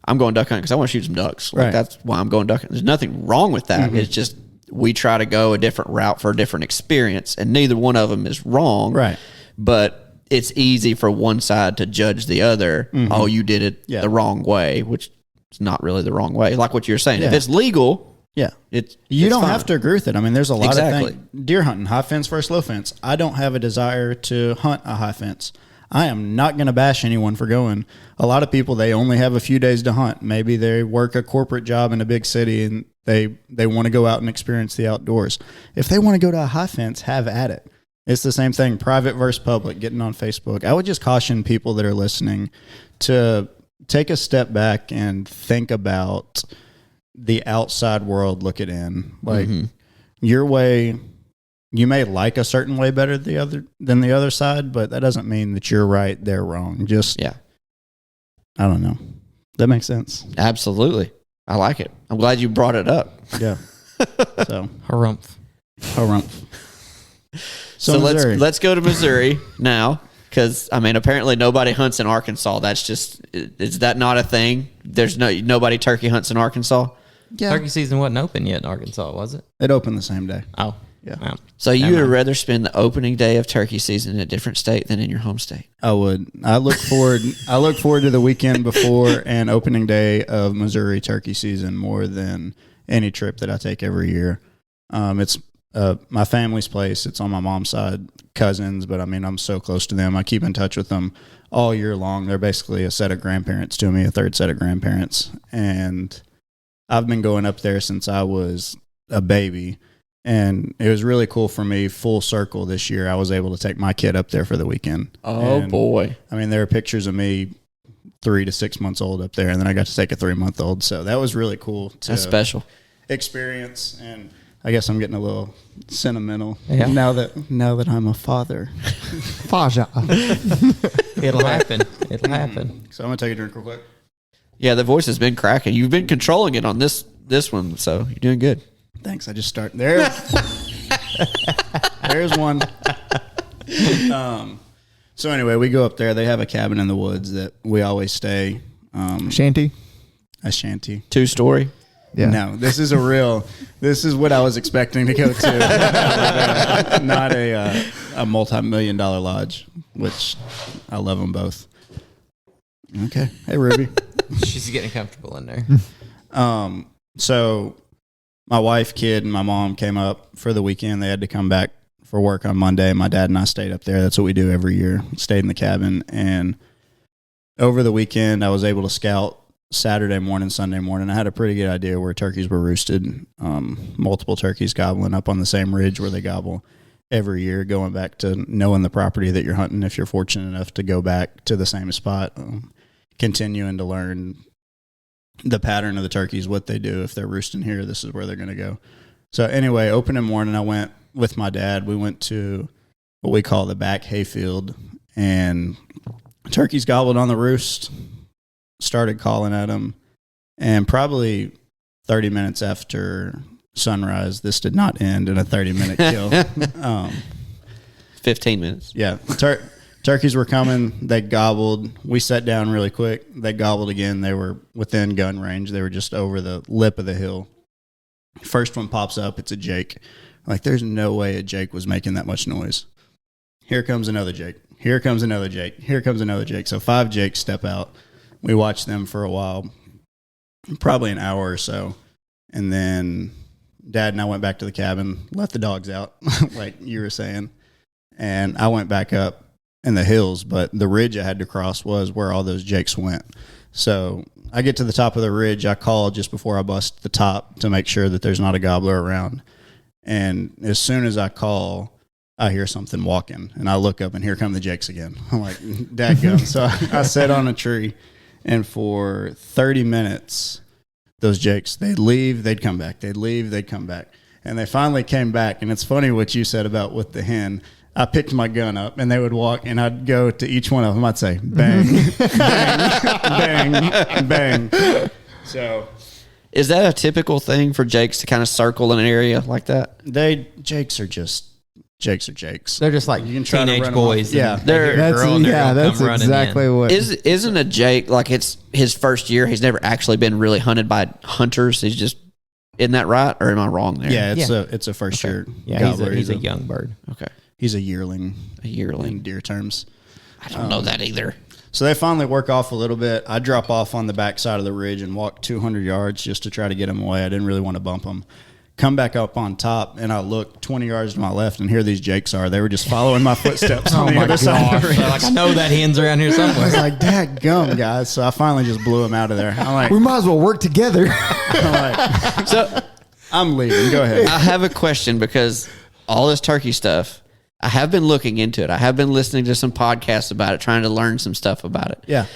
I'm going duck hunting because I want to shoot some ducks. Like that's why I'm going duck hunting. There's nothing wrong with that. It's just we try to go a different route for a different experience, and neither one of them is wrong. Right. But it's easy for one side to judge the other. Oh, you did it the wrong way, which is not really the wrong way. Like what you're saying. If it's legal, Yeah. you You don't have to agree with it. I mean, there's a lot of Exactly. things. Deer hunting, high fence versus low fence. I don't have a desire to hunt a high fence. I am not going to bash anyone for going. A lot of people, they only have a few days to hunt. Maybe they work a corporate job in a big city and they want to go out and experience the outdoors. If they want to go to a high fence, have at it. It's the same thing, private versus public, getting on Facebook. I would just caution people that are listening to take a step back and think about the outside world looking in. Like your way, you may like a certain way better than the other side, but that doesn't mean that you're right, they're wrong. Just I don't know. That makes sense. Absolutely. I like it. I'm glad you brought it up. Yeah. So Harumph. So Missouri. let's go to Missouri now, because I mean, apparently nobody hunts in Arkansas. That's just, is that not a thing? There's nobody turkey hunts in Arkansas. Yeah. Turkey season wasn't open yet in Arkansas, was it? It opened the same day. Oh, Yeah. So you would rather spend the opening day of turkey season in a different state than in your home state? I would. I look forward to the weekend before and opening day of Missouri turkey season more than any trip that I take every year. It's my family's place. It's on my mom's side, cousins, but I mean, I'm so close to them. I keep in touch with them all year long. They're basically a set of grandparents to me, a third set of grandparents. And I've been going up there since I was a baby. And it was really cool for me, full circle this year. I was able to take my kid up there for the weekend. Oh, And, boy. I mean, there are pictures of me 3 to 6 months old up there, and then I got to take a 3-month-old. So that was really cool to That's special. experience. And I guess I'm getting a little sentimental Yeah. now that I'm a father. Faja. It'll happen. It'll happen. So I'm gonna take a drink real quick. Yeah, the voice has been cracking. You've been controlling it on this one, so you're doing good. Thanks. I just start there. There's one. So anyway, we go up there. They have a cabin in the woods that we always stay. Shanty. A shanty. 2-story. Yeah. No, this is this is what I was expecting to go to. Not a multi-million-dollar lodge, which I love them both. Okay. Hey, Ruby. She's getting comfortable in there. So my wife, kid, and my mom came up for the weekend. They had to come back for work on Monday. My dad and I stayed up there. That's what we do every year. Stayed in the cabin. And over the weekend, I was able to scout Saturday morning, Sunday morning. I had a pretty good idea where turkeys were roosted. Multiple turkeys gobbling up on the same ridge where they gobble every year, going back to knowing the property that you're hunting if you're fortunate enough to go back to the same spot. Continuing to learn the pattern of the turkeys, what they do. If they're roosting here, this is where they're going to go. So anyway, opening morning, I went with my dad. We went to what we call the back hayfield, and turkeys gobbled on the roost, started calling at them, and probably 30 minutes after sunrise, this did not end in a 30-minute kill. 15 minutes. Yeah. Turkeys were coming. They gobbled. We sat down really quick. They gobbled again. They were within gun range. They were just over the lip of the hill. First one pops up. It's a Jake. Like, there's no way a Jake was making that much noise. Here comes another Jake. Here comes another Jake. Here comes another Jake. So 5 Jakes step out. We watched them for a while, probably an hour or so. And then Dad and I went back to the cabin, let the dogs out, like you were saying. And I went back up in the hills, but the ridge I had to cross was where all those Jakes went. So I get to the top of the ridge. I call just before I bust the top to make sure that there's not a gobbler around. And as soon as I call, I hear something walking, and I look up, and here come the Jakes again. I'm like, dadgum. So I sat on a tree, and for 30 minutes, those Jakes, they'd leave, they'd come back. They'd leave, they'd come back. And they finally came back, and it's funny what you said about with the hen. I picked my gun up, and they would walk, and I'd go to each one of them. I'd say, bang, bang, bang, bang. So Is that a typical thing for Jakes to kind of circle in an area like that? Jakes are Jakes. They're just like You can try to teenage run 'em off. boys. Yeah. And they hear a That's girl and they're yeah. gonna That's come running exactly in. what. Isn't a Jake like it's his first year? He's never actually been really hunted by hunters. He's just, isn't that right? Or am I wrong there? Yeah, it's a first year Yeah, gobbler. he's a young bird. Okay. He's a yearling A yearling. in deer terms. I don't know that either. So they finally work off a little bit. I drop off on the back side of the ridge and walk 200 yards just to try to get him away. I didn't really want to bump him. Come back up on top, and I look 20 yards to my left, and here these Jakes are. They were just following my footsteps on the other side of the ridge. They're like, I know that hen's around here I somewhere. was like, dad gum, guys. So I finally just blew him out of there. I'm like, we might as well work together. So I'm leaving. Go ahead. I have a question because all this turkey stuff, I have been looking into it. I have been listening to some podcasts about it, trying to learn some stuff about it. Yeah.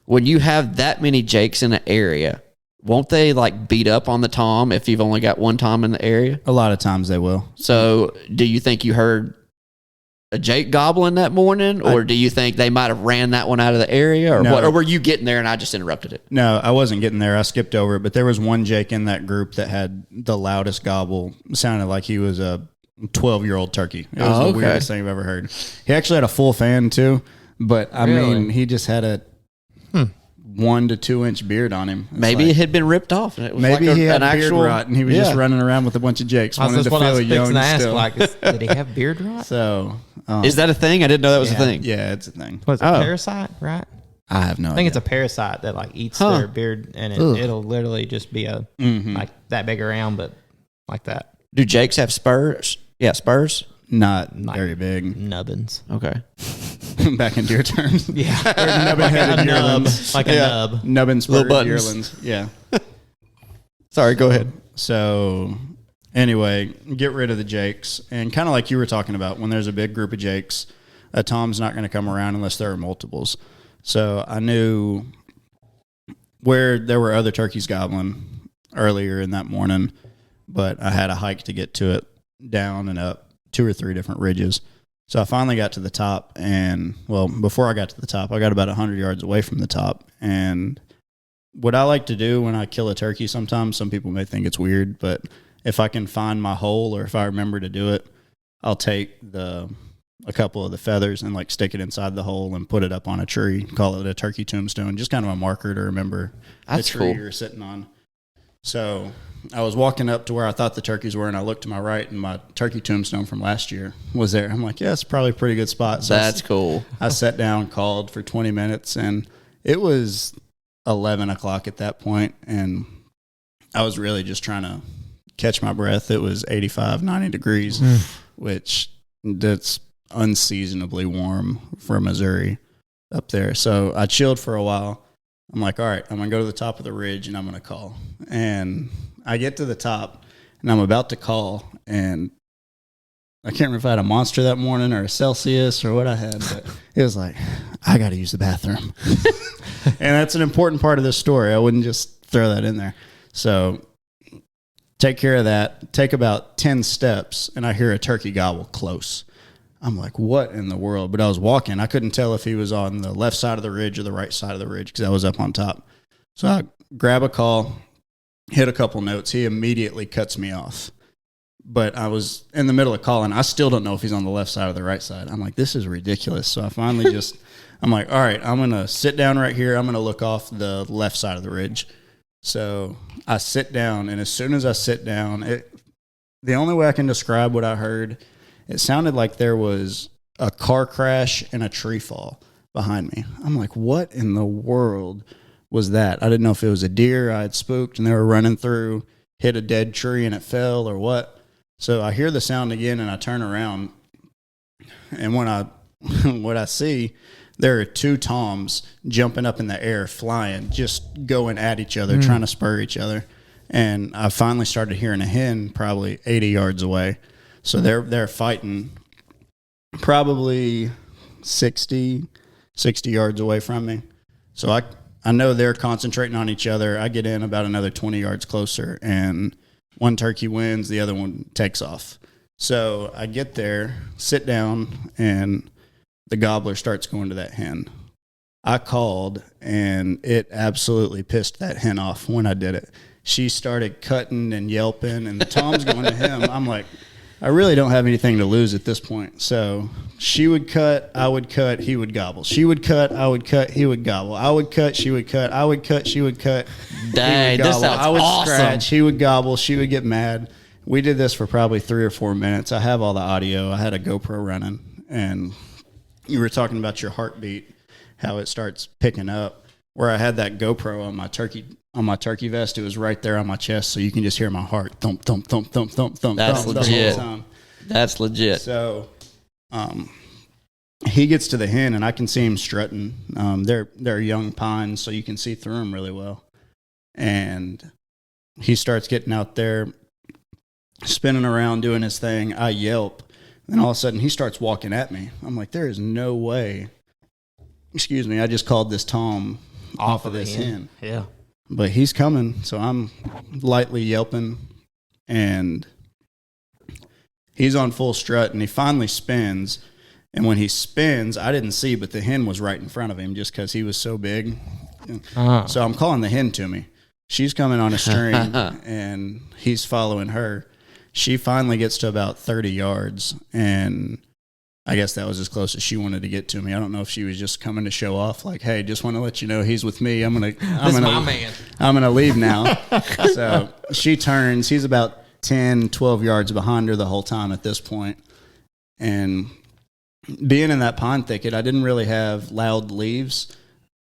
When you have that many Jakes in an area, won't they like beat up on the tom if you've only got one tom in the area? A lot of times they will. So do you think you heard a Jake gobbling that morning, or do you think they might have ran that one out of the area, or No. what? Or were you getting there and I just interrupted it? No, I wasn't getting there. I skipped over it, but there was one Jake in that group that had the loudest gobble. Sounded like he was a 12-year-old turkey. It was Oh, the okay. weirdest thing I've ever heard. He actually had a full fan too, but I Really? mean, he just had a 1 to 2 inch beard on him. It's Maybe like- it had been ripped off, and it was maybe like he had an beard actual rot, and he was just running around with a bunch of Jakes. I was Wanted just to what I feel was fixing young to ask. still. Like, did he have beard rot? So, Is that a thing? I didn't know that was a yeah, thing. Yeah, it's a thing. Was it Oh. parasite? Right. I have no I think it's a parasite that like eats Huh. their beard, and Ugh. it'll literally just be a like that big around, but like that Do Jakes have spurs? Yeah, spurs. not Like- very big. nubbins. Okay. Back in deer terms. Yeah, Nubbin-headed a nub, yearlings. like a Yeah. nub. Nubbin Little spurred buttons. yearlings. Yeah. Sorry, go ahead. So anyway, get rid of the Jakes. And kind of like you were talking about, when there's a big group of Jakes, a Tom's not going to come around unless there are multiples. So I knew where there were other turkeys gobbling earlier in that morning but I had a hike to get to it, down and up 2 or 3 different ridges. So I finally got to the top, and well, before I got to the top, I got about 100 yards away from the top. And what I like to do when I kill a turkey, sometimes some people may think it's weird, but if I can find my hole or if I remember to do it, I'll take a couple of the feathers and like stick it inside the hole and put it up on a tree, call it a turkey tombstone, just kind of a marker to remember That's the tree cool. you're sitting on. So I was walking up to where I thought the turkeys were, and I looked to my right, and my turkey tombstone from last year was there. I'm like, yeah, it's probably a pretty good spot. So That's cool. I sat down, called for 20 minutes, and it was 11 o'clock at that point, and I was really just trying to catch my breath. It was 85, 90 degrees, which that's unseasonably warm for Missouri up there. So I chilled for a while. I'm like, all right, I'm going to go to the top of the ridge and I'm going to call. And I get to the top and I'm about to call, and I can't remember if I had a Monster that morning or a Celsius or what I had, but it was like, I got to use the bathroom. And that's an important part of this story. I wouldn't just throw that in there. So take care of that. Take about 10 steps, and I hear a turkey gobble close. I'm like, what in the world? But I was walking. I couldn't tell if he was on the left side of the ridge or the right side of the ridge because I was up on top. So I grab a call, hit a couple notes. He immediately cuts me off. But I was in the middle of calling. I still don't know if he's on the left side or the right side. I'm like, this is ridiculous. So I finally I'm like, all right, I'm going to sit down right here. I'm going to look off the left side of the ridge. So I sit down, and as soon as I sit down, the only way I can describe what I heard, it sounded like there was a car crash and a tree fall behind me. I'm like, what in the world was that? I didn't know if it was a deer I had spooked and they were running through, hit a dead tree and it fell, or what. So I hear the sound again, and I turn around, and when what I see, there are 2 toms jumping up in the air, flying, just going at each other, trying to spur each other. And I finally started hearing a hen probably 80 yards away. So they're fighting probably 60 yards away from me. So I know they're concentrating on each other. I get in about another 20 yards closer, and one turkey wins, the other one takes off. So I get there, sit down, and the gobbler starts going to that hen. I called, and it absolutely pissed that hen off when I did it. She started cutting and yelping, and the tom's going to him. I'm like, I really don't have anything to lose at this point. So she would cut, I would cut, he would gobble. She would cut, I would cut, he would gobble. I would cut, she would cut, I would cut, she would cut. Dang, this sounds I would awesome. scratch, he would gobble, she would get mad. We did this for probably 3 or 4 minutes. I have all the audio. I had a GoPro running, and you were talking about your heartbeat, how it starts picking up. Where I had that GoPro on my turkey vest, it was right there on my chest, so you can just hear my heart thump, thump, thump, thump, thump, thump. That's thump, legit. the whole time. That's legit. So, he gets to the hen, and I can see him strutting. They're young pines, so you can see through them really well. And he starts getting out there, spinning around, doing his thing. I yelp, and all of a sudden he starts walking at me. I'm like, there is no way. Excuse me, I just called this tom off of this hen. Yeah. But he's coming, so I'm lightly yelping, and he's on full strut, and he finally spins. And when he spins, I didn't see, but the hen was right in front of him just because he was so big. So I'm calling the hen to me. She's coming on a string, and he's following her. She finally gets to about 30 yards, and I guess that was as close as she wanted to get to me. I don't know if she was just coming to show off, like, hey, just want to let you know he's with me. I'm gonna leave now. So she turns. He's about 10, 12 yards behind her the whole time at this point. And being in that pine thicket, I didn't really have loud leaves.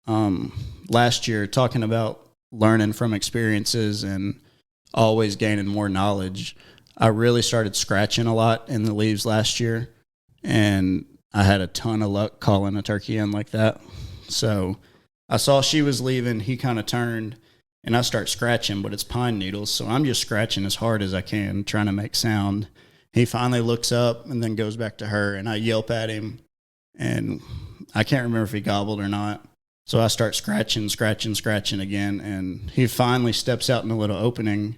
Last year, talking about learning from experiences and always gaining more knowledge, I really started scratching a lot in the leaves last year. And I had a ton of luck calling a turkey in like that. So I saw she was leaving. He kind of turned, and I start scratching, but it's pine needles. So I'm just scratching as hard as I can, trying to make sound. He finally looks up and then goes back to her, and I yelp at him. And I can't remember if he gobbled or not. So I start scratching again. And he finally steps out in a little opening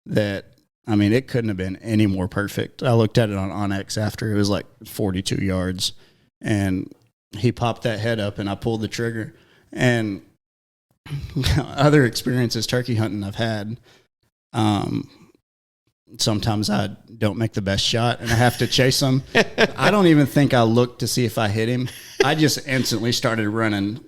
that I mean, it couldn't have been any more perfect. I looked at it on Onyx after it was like 42 yards, and he popped that head up, and I pulled the trigger. And other experiences turkey hunting I've had, sometimes I don't make the best shot and I have to chase them. I don't even think I looked to see if I hit him. I just instantly started running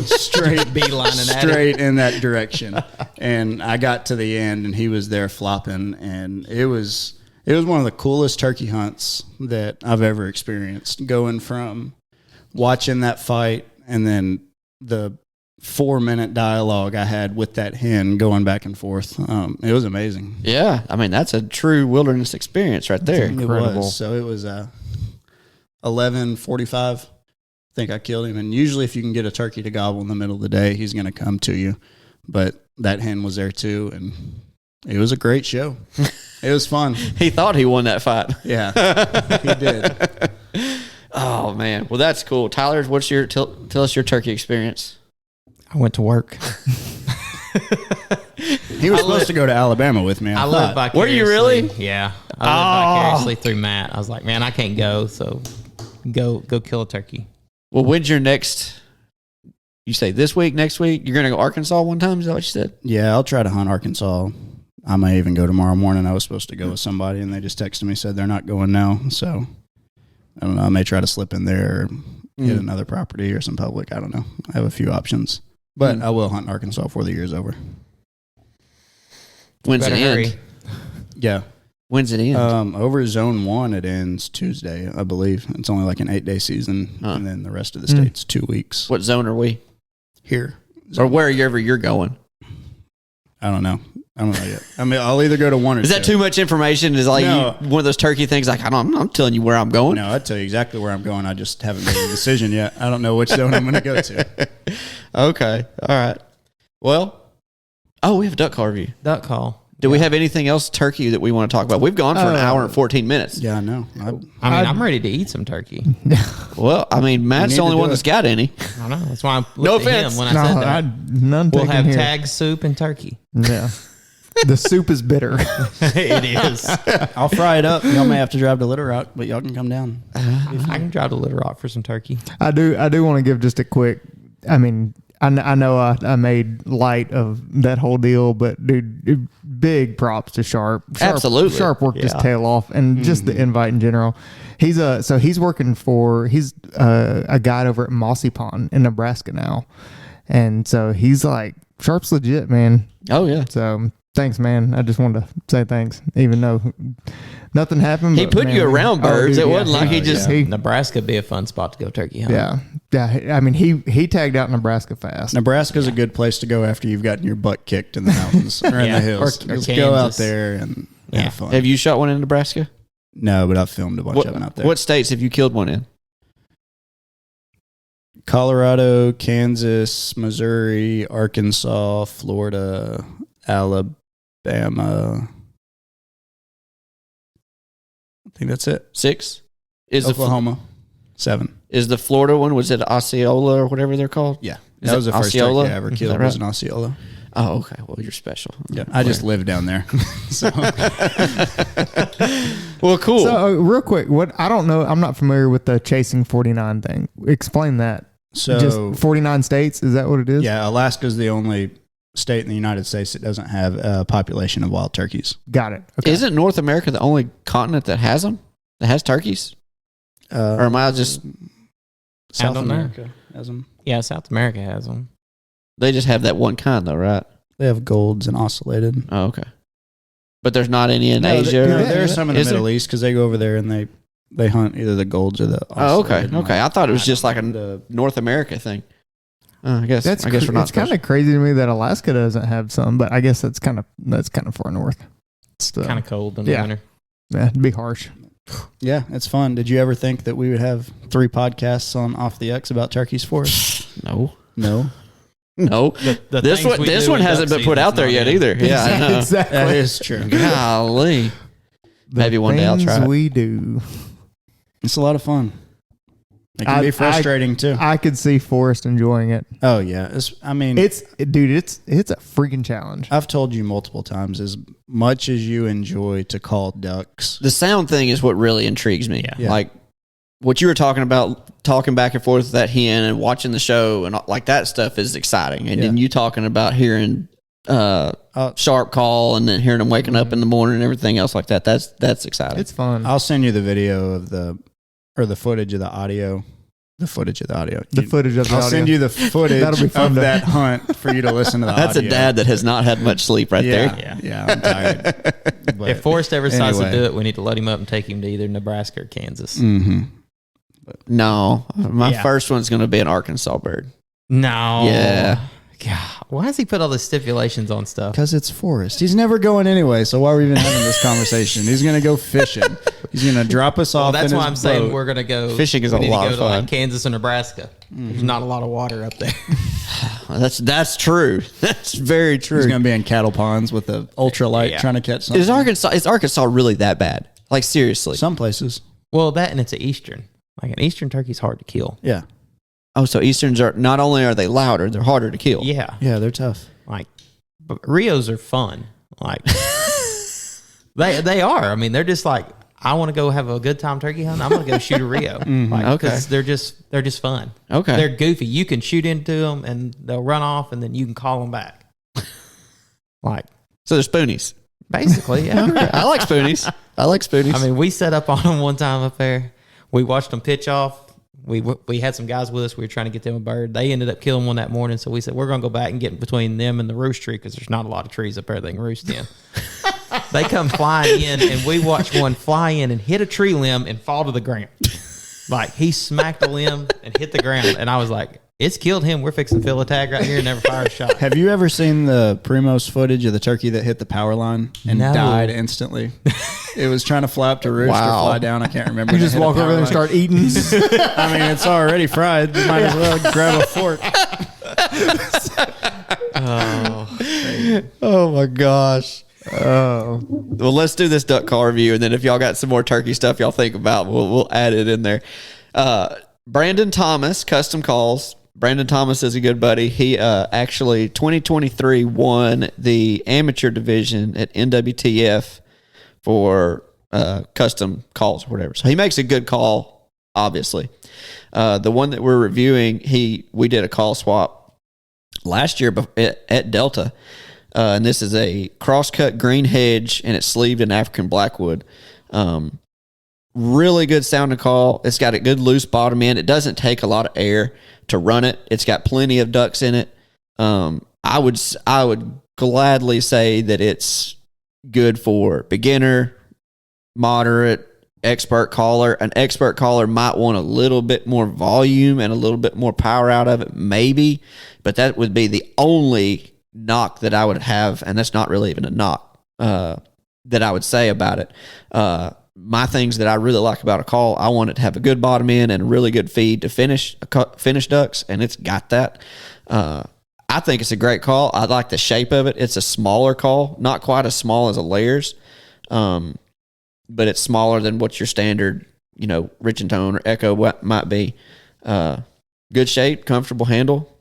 straight in that direction. And I got to the end and he was there flopping, and it was one of the coolest turkey hunts that I've ever experienced, going from watching that fight and then the 4-minute dialogue I had with that hen going back and forth. It was amazing. Yeah, I mean, that's a true wilderness experience right there. It was. So it was 11:45. I think I killed him. And usually if you can get a turkey to gobble in the middle of the day, he's going to come to you. But that hen was there too, and it was a great show. It was fun. He thought he won that fight. Yeah, he did. Oh, man. Well, that's cool. Tyler, what's your tell us your turkey experience? I went to work. He was supposed to go to Alabama with me. I lived vicariously. Were you really? Yeah. I lived vicariously through Matt. I was like, man, I can't go, so go kill a turkey. Well, when's your next, you say this week, next week? You're going to go Arkansas one time? Is that what you said? Yeah, I'll try to hunt Arkansas. I may even go tomorrow morning. I was supposed to go with somebody, and they just texted me, said they're not going now. So, I don't know. I may try to slip in there or hit another property or some public. I don't know. I have a few options. But I will hunt Arkansas before the year's over. When's it Better end? hurry. Yeah. When's it end? Over zone 1, it ends Tuesday, I believe. It's only like an 8-day season, Huh. and then the rest of the state's 2 weeks. What zone are we? Here. Or wherever you're going? I don't know yet. I mean, I'll either go to one or Is that two. too much information? Is like No. one of those turkey things? Like I'm telling you where I'm going. No, I'd tell you exactly where I'm going. I just haven't made a decision yet. I don't know which zone I'm going to go to. Okay, all right. Well, we have a duck call review. Duck call. Do we have anything else turkey that we want to talk about? We've gone for an hour and 14 minutes. Yeah, I know. I'm ready to eat some turkey. Well, I mean, Matt's need the only to do one it. that's got any. I know. That's why I looked No at offense. him when I said that. None We'll taken have here. tag soup and turkey. Yeah. The soup is bitter. It is. I'll fry it up. Y'all may have to drive to Little Rock, but y'all can come down. I can drive to Little Rock for some turkey. I do want to give just a quick. I mean, I know I made light of that whole deal, but dude, big props to Sharp. Absolutely. Sharp worked his Yeah. tail off, and just the invite in general. He's a guide over at Mossy Pond in Nebraska now, and so he's like Sharp's legit, man. Oh yeah. So thanks, man. I just wanted to say thanks, even though nothing happened. He but, put man, you around birds. It wasn't like he just. Nebraska would be a fun spot to go turkey hunt. Yeah. I mean, he tagged out Nebraska fast. Nebraska's a good place to go after you've gotten your butt kicked in the mountains or in Yeah, the hills. or Just go out Kansas. there and Yeah. have fun. Have you shot one in Nebraska? No, but I've filmed a bunch of them out there. What states have you killed one in? Colorado, Kansas, Missouri, Arkansas, Florida, Alabama. I think that's it. 6? Is Oklahoma, 7. Is the Florida one? Was it Osceola or whatever they're called? Yeah, Is that it was the first Osceola? turkey I ever Is killed. that Was right? an Osceola. Oh, okay. Well, you're special. Yeah, I just live down there. So Well, cool. So real quick, what I don't know, I'm not familiar with the chasing 49 thing. Explain that. Just 49 states, is that what it is? yeah, Alaska's the only state in the United States that doesn't have a population of wild turkeys. Got it. Okay. Isn't North America the only continent that has them? That has turkeys? Or am I just? South don't know. America has them? Yeah, South America has them. They just have that one kind, though, right? They have golds and oscillated. Oh, okay. But there's not any in No, Asia. there's some in the Is there? Middle East because they go over there and they hunt either the golds or the. Oh, okay. oscillated. Okay. I thought it was just like a The- North America thing. I guess. That's I guess we're not. it's kind of crazy to me that Alaska doesn't have some, but I guess that's kind of far north. It's Kind of cold in yeah. the winter. yeah, it'd be harsh. Yeah, it's fun. Did you ever think that we would have 3 podcasts on Off the X about turkeys for us? No. No, No. The This things one. we This do one in hasn't duck been put season's out there not yet in. either. Yeah, I know. exactly. that is true. Golly. The Maybe one day I'll try things it. we do. It's a lot of fun. It can be frustrating too. I could see Forrest enjoying it. Oh yeah, it's a freaking challenge. I've told you multiple times, as much as you enjoy to call ducks, The sound thing is what really intrigues me. Yeah. Like what you were talking about, talking back and forth with that hen and watching the show and like that stuff is exciting. And then you talking about hearing sharp call and then hearing them waking up in the morning and everything else like that. That's exciting. It's fun. I'll send you the video of the footage of the audio. The footage of the audio. I'll send you the footage That'll be fun of to- that hunt for you to listen to the That's audio. a dad that has not had much sleep right there. Yeah, I'm tired. But If Forrest ever decides anyway. to do it, we need to let him up and take him to either Nebraska or Kansas. No, my Yeah. first one's going to be an Arkansas bird. No. Yeah. God, why does he put all the stipulations on stuff? Because it's Forrest. He's never going anyway, so why are we even having this conversation? He's going to go fishing. He's going to drop us Well, off that's in why his I'm saying boat. we're going to go. Fishing is we a need to lot go of to, like, fun. Kansas or Nebraska. There's not a lot of water up there. That's true. That's very true. He's going to be in cattle ponds with the ultralight Yeah. trying to catch something. Is Arkansas really that bad? Like seriously? Some places. Well, that and it's an Eastern. Like an Eastern turkey's hard to kill. Yeah. Oh, so Easterns are not only are they louder, they're harder to kill. Yeah. Yeah, they're tough. Like, but Rios are fun. Like, they are. I mean, they're just like, I want to go have a good time turkey hunting. I'm going to go shoot a Rio. Like, Okay. 'cause they're just fun. Okay. They're goofy. You can shoot into them and they'll run off and then you can call them back. Like, So they're spoonies. basically, yeah. I like spoonies. I like spoonies. I mean, we set up on them one time up there. We watched them pitch off. We had some guys with us. We were trying to get them a bird. They ended up killing one that morning. So we said, we're going to go back and get between them and the roost tree because there's not a lot of trees up there they can roost in. They come flying in, and we watched one fly in and hit a tree limb and fall to the ground. Like, he smacked a limb and hit the ground. And I was like, it's killed him. We're fixing to fill a tag right here and never fire a shot. Have you ever seen the Primos footage of the turkey that hit the power line and No. died instantly? It was trying to fly up to roost Wow. or fly down. I can't remember. You And it just hit a walk over power there and line. start eating. I mean, it's already fried. You might as well grab a fork. oh my gosh. Oh, Well, let's do this duck call review, and then if y'all got some more turkey stuff y'all think about, we'll add it in there. Brandon Thomas, Custom Calls. Brandon Thomas is a good buddy. He actually 2023 won the amateur division at NWTF for custom calls or whatever. So he makes a good call, obviously. The one that we're reviewing, we did a call swap last year at Delta. And this is a crosscut green hedge, and it's sleeved in African blackwood. Really good sounding call. It's got a good loose bottom end. It doesn't take a lot of air to run it. It's got plenty of ducks in it. I would gladly say that it's good for beginner, moderate, expert caller. An expert caller might want a little bit more volume and a little bit more power out of it, maybe, but that would be the only knock that I would have, and that's not really even a knock that I would say about it. My things that I really like about a call, I want it to have a good bottom end and a really good feed to finish ducks, and it's got that. I think it's a great call. I like the shape of it. It's a smaller call, not quite as small as a layers, but it's smaller than what your standard, Rich and Tone or Echo might be. Good shape, comfortable handle.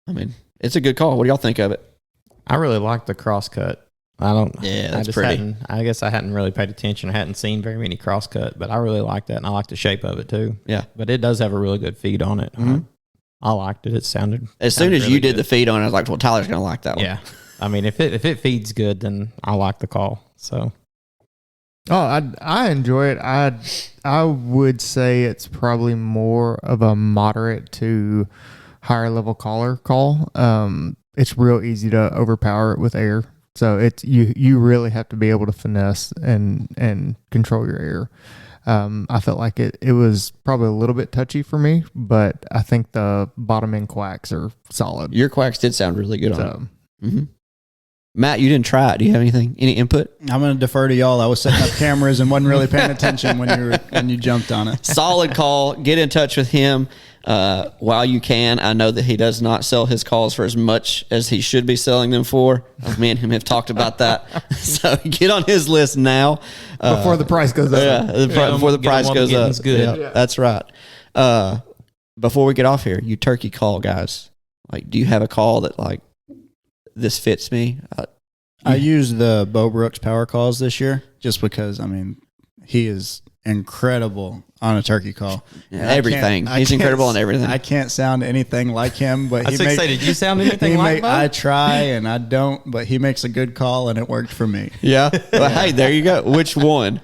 I mean, it's a good call. What do y'all think of it? I really like the crosscut. Yeah, that's pretty. I guess I hadn't really paid attention. I hadn't seen very many crosscut, but I really like that, and I like the shape of it too. Yeah. But it does have a really good feed on it. I liked it. It sounded As soon as really you did good. the feed on it, I was like, well, Tyler's going to like that one. Yeah. I mean, if it feeds good, then I like the call. So I enjoy it. I would say it's probably more of a moderate to higher level caller call. It's real easy to overpower it with air. So it's you really have to be able to finesse and control your air. I felt like it was probably a little bit touchy for me, but I think the bottom end quacks are solid. Your quacks did sound really good on So it. Mm-hmm. Matt, you didn't try it. Do you have any input? I'm going to defer to y'all. I was setting up cameras and wasn't really paying attention when you jumped on it. Solid call. Get in touch with him while you can. I know that he does not sell his calls for as much as he should be selling them for. Me and him have talked about that. So get on his list now. before the price goes up. Before the Get price him goes up. getting's good. Yeah, that's right. before we get off here, you turkey call guys. Like, do you have a call that like this fits me? I used the Bo Brooks power calls this year just because, I mean, he is incredible on a turkey call. Yeah, everything. He's incredible on everything. I can't sound anything like him, but I was excited. Did you sound anything like that? I try and I don't, but he makes a good call and it worked for me. Yeah. Well, hey, there you go. Which one?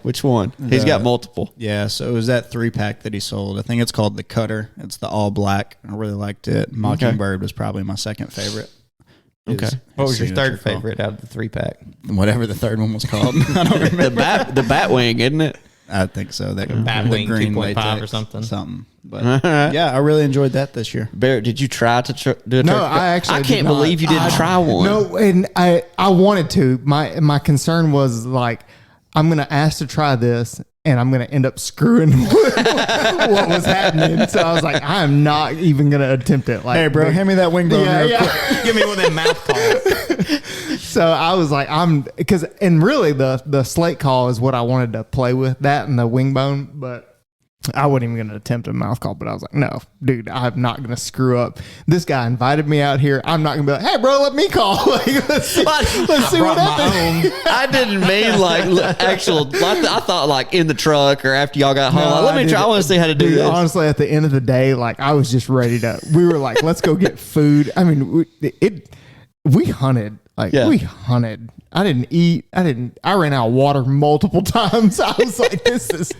He's got multiple. Yeah, so it was that 3-pack that he sold. I think it's called the Cutter. It's the all black. I really liked it. Mockingbird was probably my second favorite. Okay. What was your signature third call. favorite out of the 3-pack? Whatever the third one was called. I don't remember. The Batwing, isn't it? I think so. That Batwing the green 2.5 latex, or something. But yeah, I really enjoyed that this year. Barrett, did you try to do a No, turkey? I actually I did can't not. believe you didn't try one. No, and I wanted to. My concern was I'm gonna ask to try this, and I'm gonna end up screwing what was happening. So I was like, I am not even gonna attempt it. Like, Hey, bro, hand me that wing bone Yeah, real yeah. quick. Give me one of them mouth calls. So I was like, and really the slate call is what I wanted to play with, that and the wing bone, but I wasn't even going to attempt a mouth call. But I was like, no, dude, I'm not going to screw up. This guy invited me out here. I'm not going to be like, hey, bro, let me call. Like, let's see what happens. I didn't mean like actual. I thought like in the truck or after y'all got home. No, Like, let me try. I want to see how to do Dude, this. honestly, at the end of the day, like I was just ready to. We were like, let's go get food. I mean, we hunted. Like Yeah. we hunted. I didn't eat. I ran out of water multiple times. I was like, this is.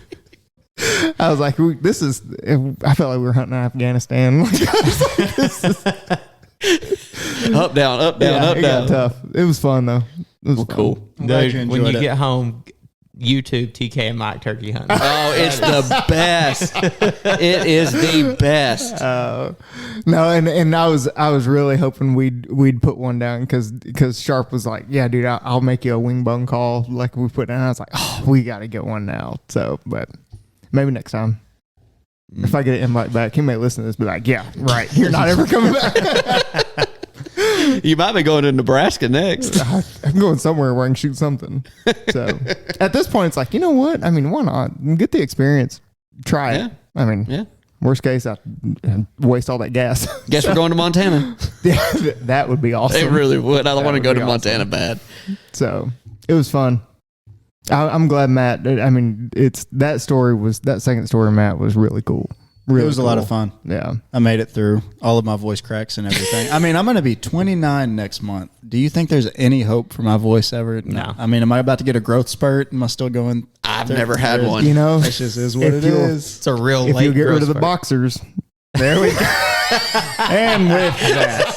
I was like, this is. I felt like we were hunting in Afghanistan. Like, I was like, this is, Up down, up down, yeah, up it down. got tough. It was fun though. It was fun. Cool. I'm glad you Dude, when enjoyed you it. get home, YouTube TK and Mike turkey hunting. Oh, it's the best. It is the best. No, and I was really hoping we'd put one down because Sharp was like, yeah, dude, I'll make you a wing bone call like we put down. I was like, oh, we got to get one now. So, but maybe next time. If I get an invite back, he may listen to this and be like, yeah, right. You're not ever coming back. You might be going to Nebraska next. I'm going somewhere where I can shoot something. So at this point, it's like, you know what? I mean, why not? Get the experience. Try it. Yeah. I mean, Yeah. worst case, I waste all that gas. Guess we're going to Montana. Yeah, that would be awesome. It really would. I don't That want to would go be to awesome. Montana bad. So it was fun. I'm glad Matt. I mean, that second story, Matt, was really cool. Really, It was a lot cool. of fun. Yeah. I made it through all of my voice cracks and everything. I mean, I'm going to be 29 next month. Do you think there's any hope for my voice ever? No. I mean, am I about to get a growth spurt? Am I still going? I've never had one. You know, That just is what if it you'll- is. It's a real if late you get rid of the growth spurt. boxers, there we go. And with that,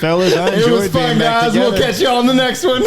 Fellas, I it enjoyed was fun, being back guys. together. We'll catch you on the next one.